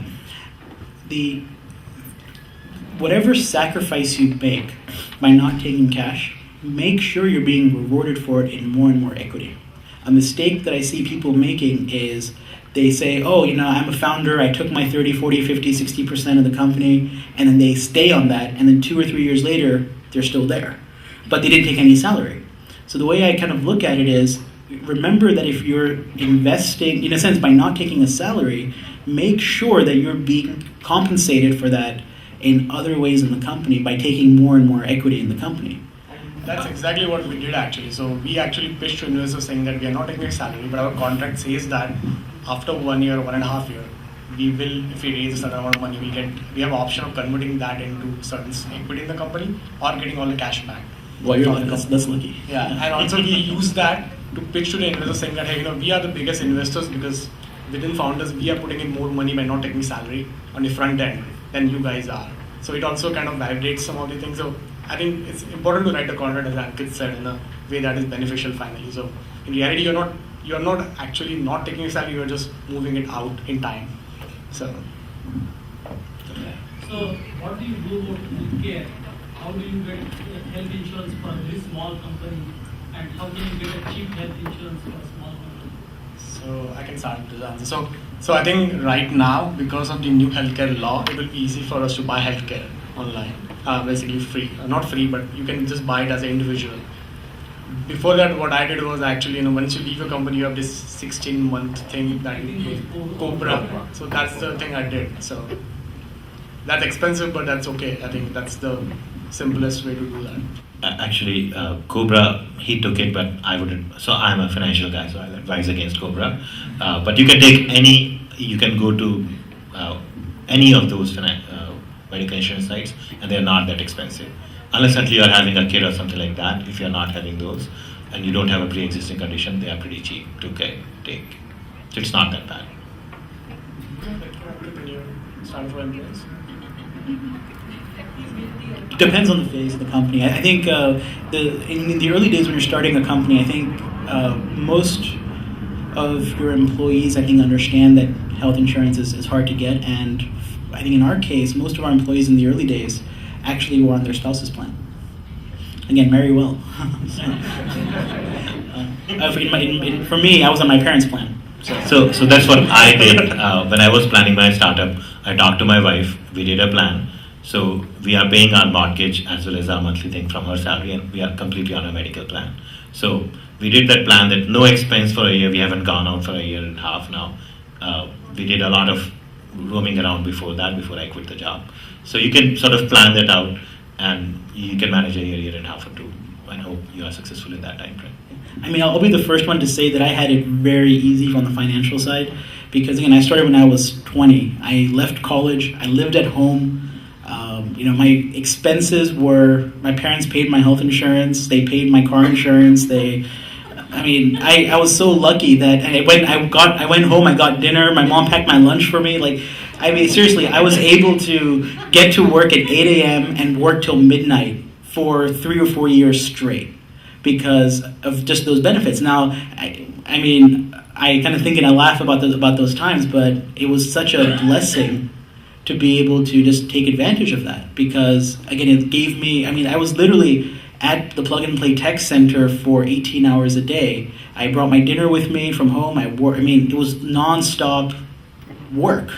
whatever sacrifice you make by not taking cash, make sure you're being rewarded for it in more and more equity. A mistake that I see people making is they say, I'm a founder, I took my 30, 40, 50, 60% of the company, and then they stay on that, and then 2 or 3 years later, they're still there. But they didn't take any salary. So the way I kind of look at it is, remember that if you're investing, in a sense, by not taking a salary, make sure that you're being compensated for that in other ways in the company by taking more and more equity in the company. That's exactly what we did actually. So we actually pitched to investors saying that we are not taking a salary, but our contract says that after 1 year, 1.5 years, we will, if we raise a certain amount of money, we have option of converting that into certain equity in the company or getting all the cash back. Well, that's lucky. Yeah, and also we use that to pitch to the investors saying that, hey, we are the biggest investors because within founders, we are putting in more money by not taking salary on the front end than you guys are. So it also kind of validates some of the things. So I think it's important to write a contract, as Ankit said, in a way that is beneficial finally. So in reality, you're not actually not taking a salary, you're just moving it out in time. So what do you do about healthcare? How do you get health insurance for a very small company? And how can you get a cheap health insurance for a small company? So I can start with this answer. So So I think right now, because of the new healthcare law, it will be easy for us to buy healthcare online, basically free. Not free, but you can just buy it as an individual. Before that, what I did was actually, once you leave a company, you have this 16-month thing that you pay, Cobra. So that's the thing I did. So that's expensive, but that's okay. I think that's the simplest way to do that. Actually, Cobra, he took it, but I wouldn't. So I'm a financial guy, so I'll advise against Cobra. But you can take you can go to any of those medical insurance sites, and they're not that expensive. Unless until you're having a kid or something like that, if you're not having those, and you don't have a pre-existing condition, they are pretty cheap to take. So it's not that bad. It depends on the phase of the company. I think in the early days when you're starting a company, I think most of your employees, I think, understand that health insurance is hard to get. And I think in our case, most of our employees in the early days actually were on their spouse's plan. Again, marry well. For me, I was on my parents' plan. So that's what I did. When I was planning my startup, I talked to my wife, we did a plan. So we are paying our mortgage as well as our monthly thing from her salary, and we are completely on a medical plan. So we did that plan that no expense for a year. We haven't gone out for a year and a half now. We did a lot of roaming around before I quit the job. So you can sort of plan that out, and you can manage a year and a half or two, and hope you are successful in that time frame. I mean, I'll be the first one to say that I had it very easy on the financial side, because again, I started when I was 20. I left college, I lived at home. My expenses were, my parents paid my health insurance, they paid my car insurance, I was so lucky that I went home, I got dinner, my mom packed my lunch for me. Seriously, I was able to get to work at 8 a.m. and work till midnight for 3 or 4 years straight because of just those benefits. Now, I kind of think and I laugh about those times, but it was such a blessing to be able to just take advantage of that because, again, it gave me, I was literally at the Plug and Play Tech Center for 18 hours a day. I brought my dinner with me from home. It was nonstop work.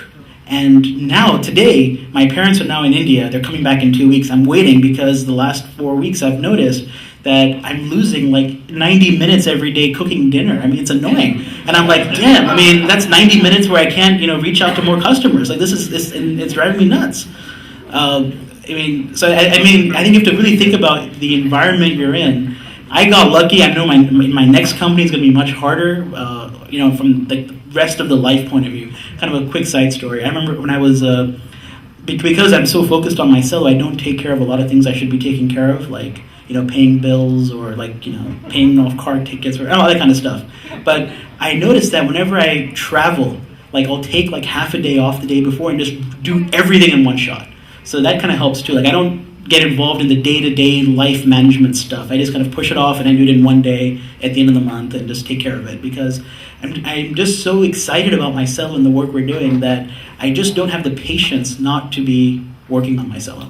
And now, today, my parents are now in India. They're coming back in 2 weeks. I'm waiting because the last 4 weeks I've noticed that I'm losing 90 minutes every day cooking dinner. It's annoying. And I'm like, damn, that's 90 minutes where I can't, reach out to more customers. It's driving me nuts. I think you have to really think about the environment you're in. I got lucky. I know my next company is going to be much harder, from the rest of the life point of view. Kind of a quick side story. I remember when I was, because I'm so focused on myself, I don't take care of a lot of things I should be taking care of, like, paying bills or paying off car tickets or all that kind of stuff. But I noticed that whenever I travel, I'll take half a day off the day before and just do everything in one shot. So that kind of helps too. I don't get involved in the day-to-day life management stuff. I just kind of push it off and I do it in one day at the end of the month and just take care of it because I'm just so excited about myself and the work we're doing that I just don't have the patience not to be working on myself.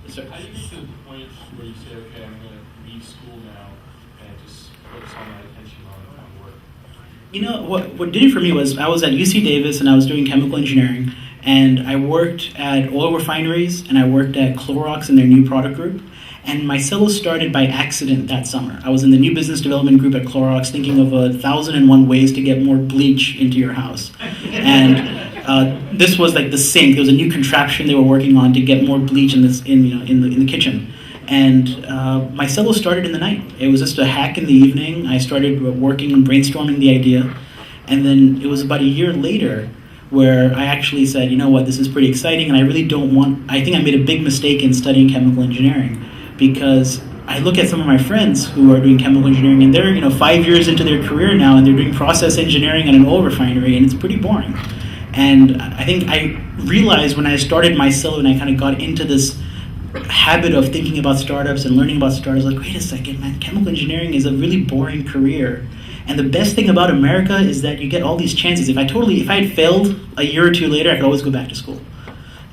So how do you get to the point where you say, okay, I'm going to leave school now and just focus all my attention on work? What did it for me was I was at UC Davis and I was doing chemical engineering. And I worked at oil refineries and I worked at Clorox in their new product group. And Marcello started by accident that summer. I was in the new business development group at Clorox thinking of 1,001 ways to get more bleach into your house. And this was the sink. There was a new contraption they were working on to get more bleach in the kitchen. And Marcello started in the night. It was just a hack in the evening. I started working and brainstorming the idea. And then it was about a year later where I actually said, you know what, this is pretty exciting, and I think I made a big mistake in studying chemical engineering because I look at some of my friends who are doing chemical engineering and they're 5 years into their career now and they're doing process engineering at an oil refinery and it's pretty boring. And I think I realized when I started Marcello and I kind of got into this habit of thinking about startups and learning about startups, wait a second, man, chemical engineering is a really boring career. And the best thing about America is that you get all these chances. If I had failed a year or two later, I could always go back to school.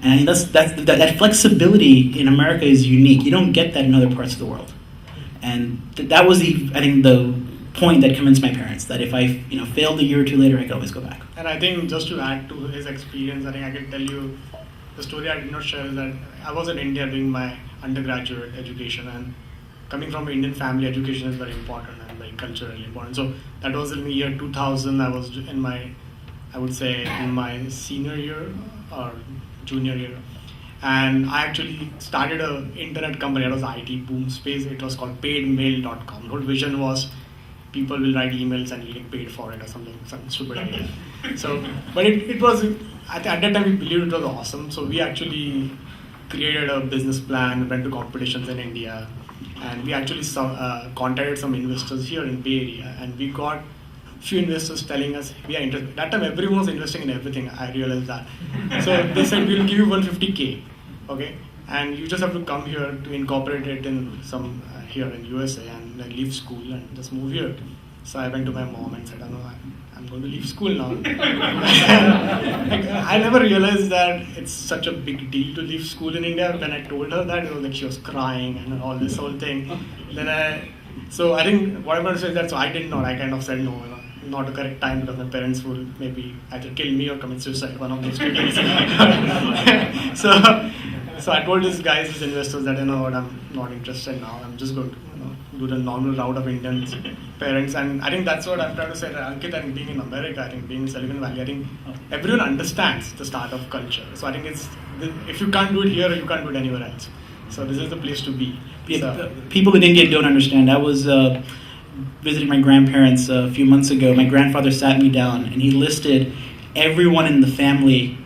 And that flexibility in America is unique. You don't get that in other parts of the world. And that was the point that convinced my parents that if I failed a year or two later, I could always go back. And I think just to add to his experience, I think I can tell you the story I did not share is that I was in India doing my undergraduate education, and coming from an Indian family, education is very important and very culturally important. So that was in the year 2000. I was in my, I would say, in my senior year or junior year. And I actually started an internet company. It was IT boom space. It was called paidmail.com. The whole vision was people will write emails and you'll get paid for it or something, some stupid idea. So, but it was, at that time we believed it was awesome. So we actually created a business plan, went to competitions in India, and we actually contacted some investors here in Bay Area, and we got few investors telling us we are interested. That time everyone was investing in everything, I realized that. So they said we'll give you 150K, okay? And you just have to come here to incorporate it in some here in USA and then leave school and just move here. So I went to my mom and said, "No, I'm going to leave school now." I never realized that it's such a big deal to leave school in India. When I told her that, it was like she was crying and all this whole thing. So I think what I'm going to say is that, so I did not. I kind of said no, not the correct time because my parents will maybe either kill me or commit suicide, one of those two things. So I told these guys, these investors, that I'm not interested now. I'm just going to do the normal route of Indian parents. And I think that's what I'm trying to say. Ankit, and being in America, I think being in Silicon Valley, I think everyone understands the startup culture. So I think if you can't do it here, you can't do it anywhere else. So this is the place to be. Yeah, people in India don't understand. I was visiting my grandparents a few months ago. My grandfather sat me down and he listed everyone in the family,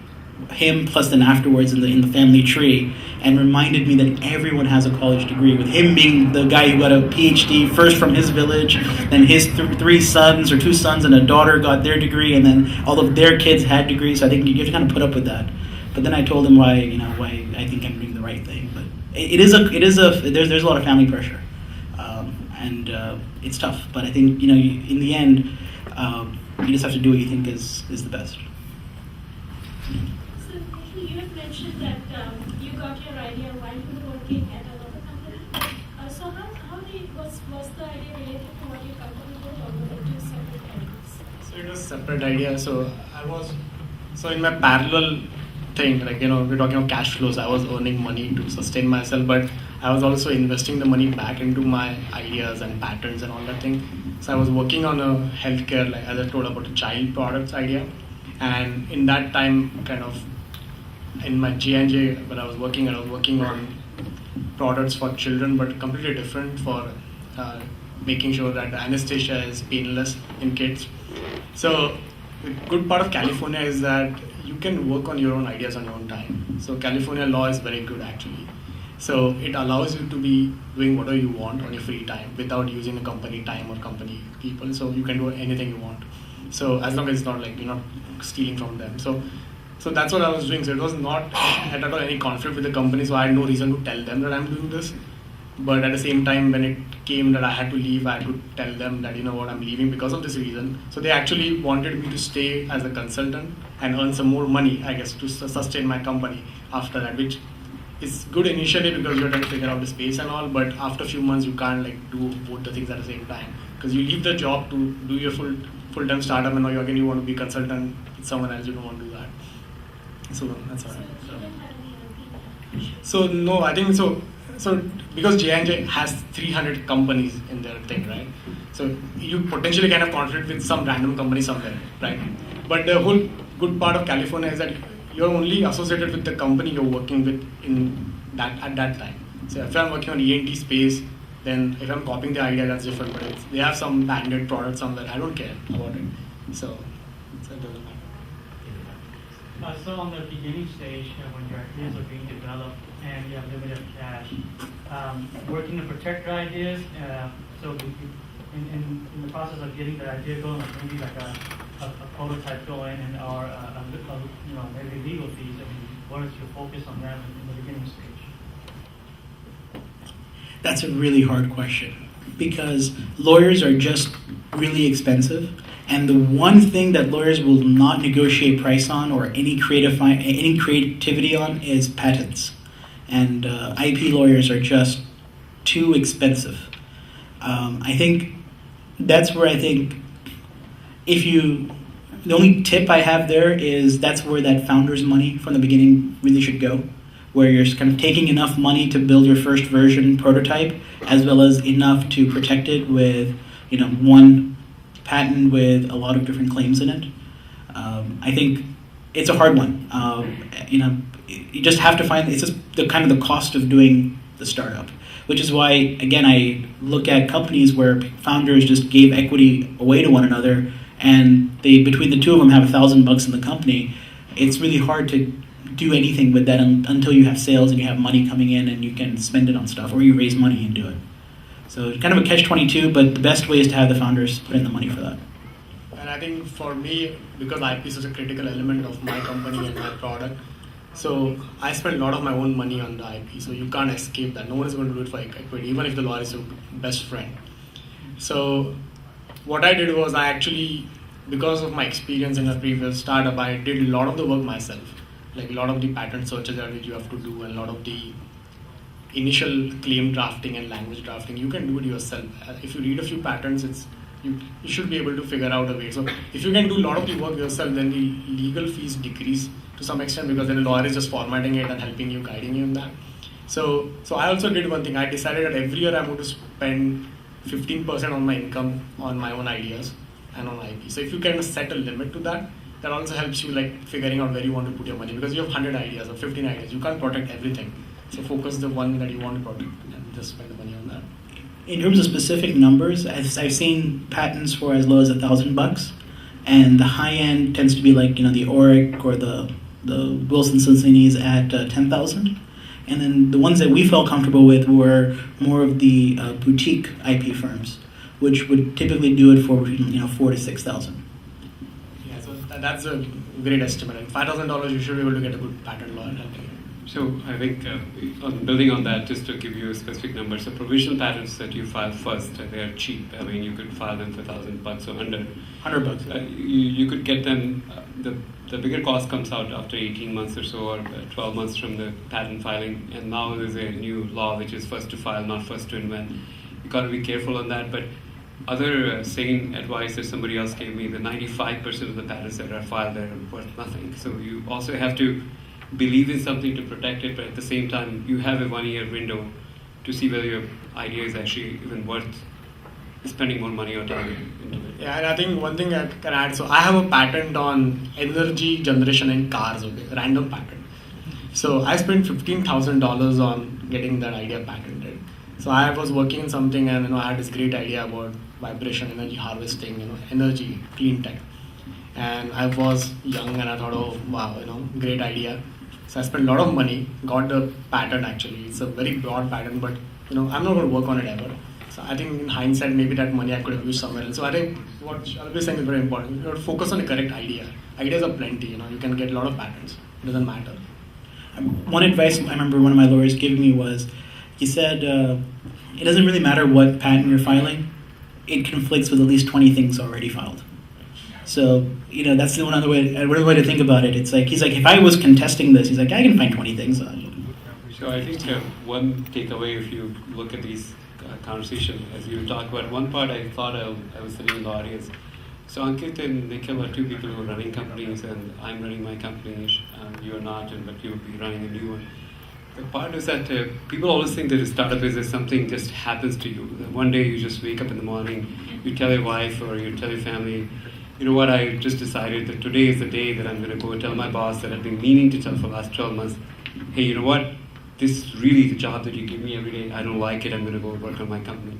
him plus then afterwards in the family tree, and reminded me that everyone has a college degree, with him being the guy who got a PhD first from his village, then his three sons or two sons and a daughter got their degree, and then all of their kids had degrees. So I think you have to kind of put up with that. But then I told him why I think I'm doing the right thing. But there's a lot of family pressure, and it's tough. But I think in the end, you just have to do what you think is the best. So Nikhil, you have mentioned that you got your idea while you were working at another company. So was the idea related to what your company did, or were they two separate ideas? So it was a separate idea. So in my parallel thing, we're talking about cash flows. I was earning money to sustain myself, but I was also investing the money back into my ideas and patterns and all that thing. So I was working on a healthcare, as I told about a child products idea. And in that time, kind of in my J&J, when I was working on products for children, but completely different for making sure that the anesthesia is painless in kids. So the good part of California is that you can work on your own ideas on your own time. So California law is very good actually. So it allows you to be doing whatever you want on your free time without using a company time or company people. So you can do anything you want. So as long as it's not you're not stealing from them. So that's what I was doing. So it was not at all any conflict with the company. So I had no reason to tell them that I'm doing this. But at the same time, when it came that I had to leave, I had to tell them that, I'm leaving because of this reason. So they actually wanted me to stay as a consultant and earn some more money, I guess, to sustain my company after that, which is good initially because you're trying to figure out the space and all, but after a few months, you can't do both the things at the same time. Because you leave the job to do your full-time startup, and now you want to be consultant with someone else, you don't want to do that. So that's all right. So no, I think so because J&J has 300 companies in their thing, right? So you potentially can have conflict with some random company somewhere, right? But the whole good part of California is that you're only associated with the company you're working with at that time. So if I'm working on ENT space, then if I'm copying the idea, that's different. But if they have some banded product somewhere, I don't care about it. So it doesn't matter. So on the beginning stage, when your ideas are being developed and you have limited cash, working to protect your ideas, so in the process of getting the idea going, maybe like a prototype going, and or maybe legal fees. What is your focus on that in the beginning stage? That's a really hard question because lawyers are just really expensive. And the one thing that lawyers will not negotiate price on or any creativity on is patents. And IP lawyers are just too expensive. I think that's where I think the only tip I have there is that's where that founder's money from the beginning really should go, where you're kind of taking enough money to build your first version prototype, as well as enough to protect it with, one patent with a lot of different claims in it. I think it's a hard one. You just have to find, it's just the kind of the cost of doing the startup, which is why, again, I look at companies where founders just gave equity away to one another, and they, between the two of them, have $1,000 in the company. It's really hard to do anything with that until you have sales and you have money coming in and you can spend it on stuff, or you raise money and do it. So it's kind of a catch-22, but the best way is to have the founders put in the money for that. And I think for me, because IP is such a critical element of my company and my product, so I spend a lot of my own money on the IP, so you can't escape that. No one is going to do it for equity, even if the lawyer is your best friend. So what I did was I actually, because of my experience in a previous startup, I did a lot of the work myself. Like a lot of the patent searches that you have to do, and a lot of the initial claim drafting and language drafting, you can do it yourself. If you read a few patents, you should be able to figure out a way. So if you can do a lot of the work yourself, then the legal fees decrease to some extent, because then the lawyer is just formatting it and helping you, guiding you in that. So I also did one thing. I decided that every year I'm going to spend 15% on my income on my own ideas and on IP. So if you can set a limit to that, that also helps you like figuring out where you want to put your money, because you have 100 ideas or 15 ideas. You can't protect everything. So focus the one that you want to protect and just spend the money on that. In terms of specific numbers, I've seen patents for as low as $1,000, and the high end tends to be like the Oric or the Wilson Sonsini's at 10,000, and then the ones that we felt comfortable with were more of the boutique IP firms, which would typically do it for 4,000 to 6,000. Yeah, so that's a great estimate. Like $5,000, you should be able to get a good patent lawyer. So I think on building on that, just to give you a specific number, so provisional patents that you file first, they are cheap. I mean, you could file them for $1,000 or under. $100. You could get them. The bigger cost comes out after 18 months or so, or 12 months from the patent filing. And now there's a new law which is first to file, not first to invent. You got to be careful on that. But other sane advice that somebody else gave me, the 95% of the patents that are filed are worth nothing. So you also have to believe in something to protect it, but at the same time, you have a 1 year window to see whether your idea is actually even worth spending more money or time into it. Yeah, and I think one thing I can add, so I have a patent on energy generation in cars, okay, random patent. So I spent $15,000 on getting that idea patented. So I was working in something, and I had this great idea about vibration, energy harvesting, energy, clean tech. And I was young, and I thought, oh wow, great idea. So I spent a lot of money, got the patent actually. It's a very broad patent, but I'm not going to work on it ever. So I think in hindsight, maybe that money I could have used somewhere else. So I think what I'll be saying is very important. You have to focus on the correct idea. Ideas are plenty, you can get a lot of patents. It doesn't matter. One advice I remember one of my lawyers giving me was, he said, it doesn't really matter what patent you're filing, it conflicts with at least 20 things already filed. So, that's the one other way to think about it. It's like, he's like, if I was contesting this, he's like, I can find 20 things. So I think one takeaway, if you look at these conversations, as you talk about, one part I thought I was sitting in the audience. So Ankit and Nikhil are two people who are running companies, and I'm running my company. You are not, but you'll be running a new one. The part is that people always think that a startup is that something just happens to you. That one day you just wake up in the morning, you tell your wife or you tell your family, you know what, I just decided that today is the day that I'm going to go tell my boss that I've been meaning to tell for the last 12 months, hey, you know what, this is really the job that you give me every day. I don't like it. I'm going to go work on my company.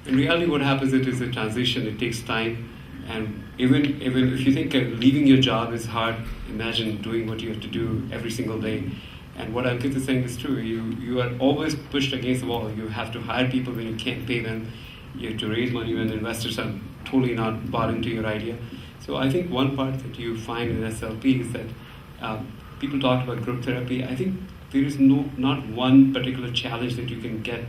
In reality, what happens is a transition. It takes time. And even if you think leaving your job is hard, imagine doing what you have to do every single day. And what Ankit is saying is true. You are always pushed against the wall. You have to hire people when you can't pay them. You have to raise money when investors are totally not bought into your idea. So I think one part that you find in SLP is that people talk about group therapy. I think there is not one particular challenge that you can get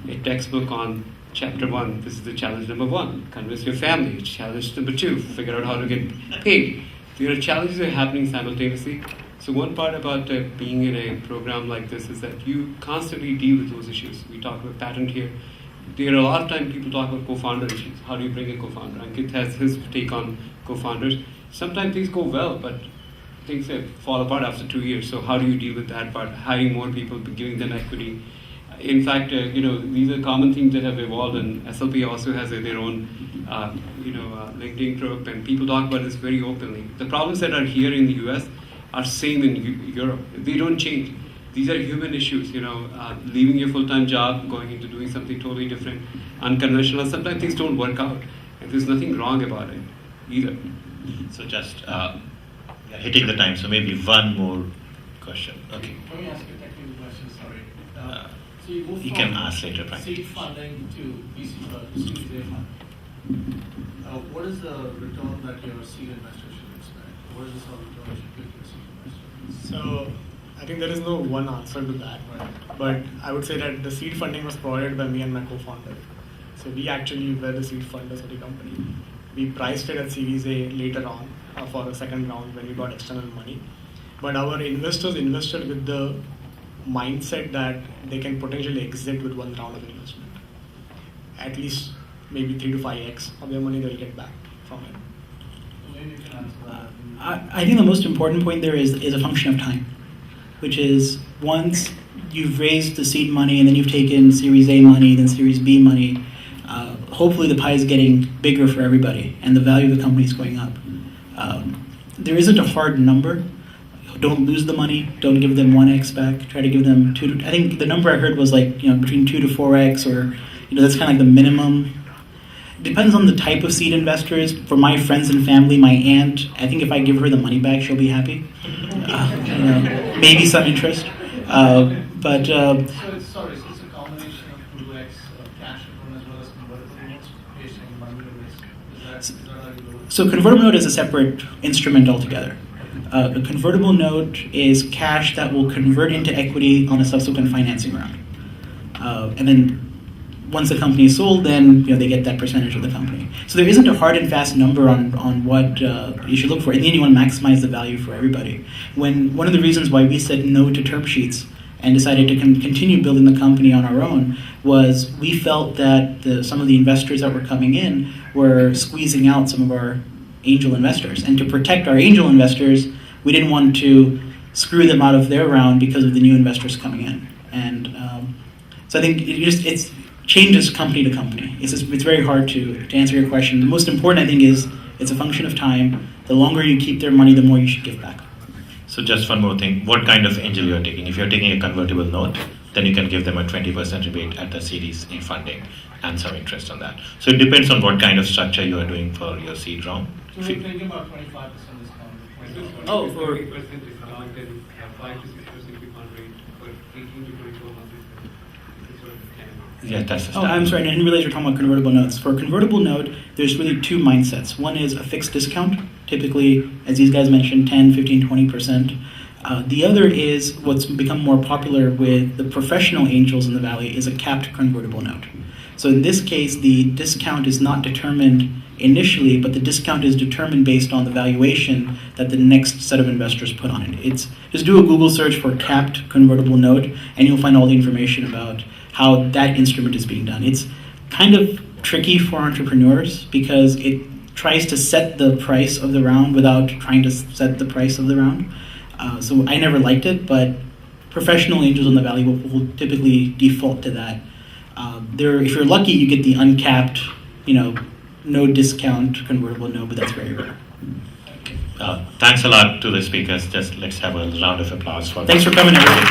a textbook on. Chapter 1, this is the challenge number 1. Convince your family. Challenge number 2, figure out how to get paid. There are challenges that are happening simultaneously. So one part about being in a program like this is that you constantly deal with those issues. We talk about patent here. there are a lot of times people talk about co-founder issues. How do you bring a co-founder? Ankit has his take on co-founders. Sometimes things go well, but things fall apart after 2 years. So how do you deal with that part? Hiring more people, giving them equity. In fact, these are common things that have evolved, and SLP also has their own, LinkedIn group, and people talk about this very openly. The problems that are here in the US are same in Europe. They don't change. These are human issues, leaving your full-time job, going into doing something totally different, unconventional. Sometimes things don't work out, and there's nothing wrong about it either. So just hitting the time, so maybe one more question. Okay. Let me ask you a technical question, sorry. So You can ask later, Frank. seed funding to Series A funding. What is the return that your seed investor should expect? What is the sort of return you should give to a seed investor? So I think there is no one answer to that, but I would say that the seed funding was provided by me and my co-founder. So we actually were the seed funders of the company. We priced it at Series A later on for the second round when we got external money. But our investors invested with the mindset that they can potentially exit with one round of investment. At least maybe 3 to 5x of their money they'll get back from it. Maybe you can answer that. I think the most important point there is a function of time, which is once you've raised the seed money and then you've taken Series A money, then Series B money, hopefully the pie is getting bigger for everybody and the value of the company is going up. There isn't a hard number. Don't lose the money. Don't give them 1x back. Try to give them 2 to, I think the number I heard was between 2 to 4x, or that's kind of like the minimum. Depends on the type of seed investors. For my friends and family, my aunt, I think if I give her the money back, she'll be happy. Maybe some interest. So it's a combination of 2x cash return as well as convertible notes based on money risk. Is that how you do it? So convertible note is a separate instrument altogether. A convertible note is cash that will convert into equity on a subsequent financing round. And then once the company is sold, then they get that percentage of the company. So there isn't a hard and fast number on what you should look for. In the end, you want to maximize the value for everybody. One of the reasons why we said no to term sheets and decided to continue building the company on our own was we felt that some of the investors that were coming in were squeezing out some of our angel investors. And to protect our angel investors, we didn't want to screw them out of their round because of the new investors coming in. And so I think it changes company to company. It's very hard to answer your question. The most important, I think, is it's a function of time. The longer you keep their money, the more you should give back. So just one more thing. What kind of angel you're taking? If you're taking a convertible note, then you can give them a 20% rebate at the Series A funding and some interest on that. So it depends on what kind of structure you are doing for your seed round. So we're thinking about 25% discount. Oh, for 20% discount and 5 to 6% refund rate for 18 to 24 months. Yeah, that's the Oh, I'm sorry, I didn't realize you're talking about convertible notes. For a convertible note, there's really 2 mindsets. One is a fixed discount, typically, as these guys mentioned, 10, 15, 20%. The other is what's become more popular with the professional angels in the Valley is a capped convertible note. So in this case, the discount is not determined initially, but the discount is determined based on the valuation that the next set of investors put on it. Just do a Google search for capped convertible note, and you'll find all the information about how that instrument is being done. It's kind of tricky for entrepreneurs because it tries to set the price of the round without trying to set the price of the round. So I never liked it, but professional angels in the Valley will typically default to that. If you're lucky, you get the uncapped, no discount convertible note, but that's very rare. Thanks a lot to the speakers. Just let's have a round of applause for them. Thanks for coming, everybody.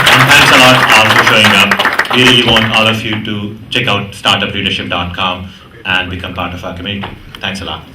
And thanks a lot all for showing up. We really want all of you to check out startupleadership.com and become part of our community. Thanks a lot.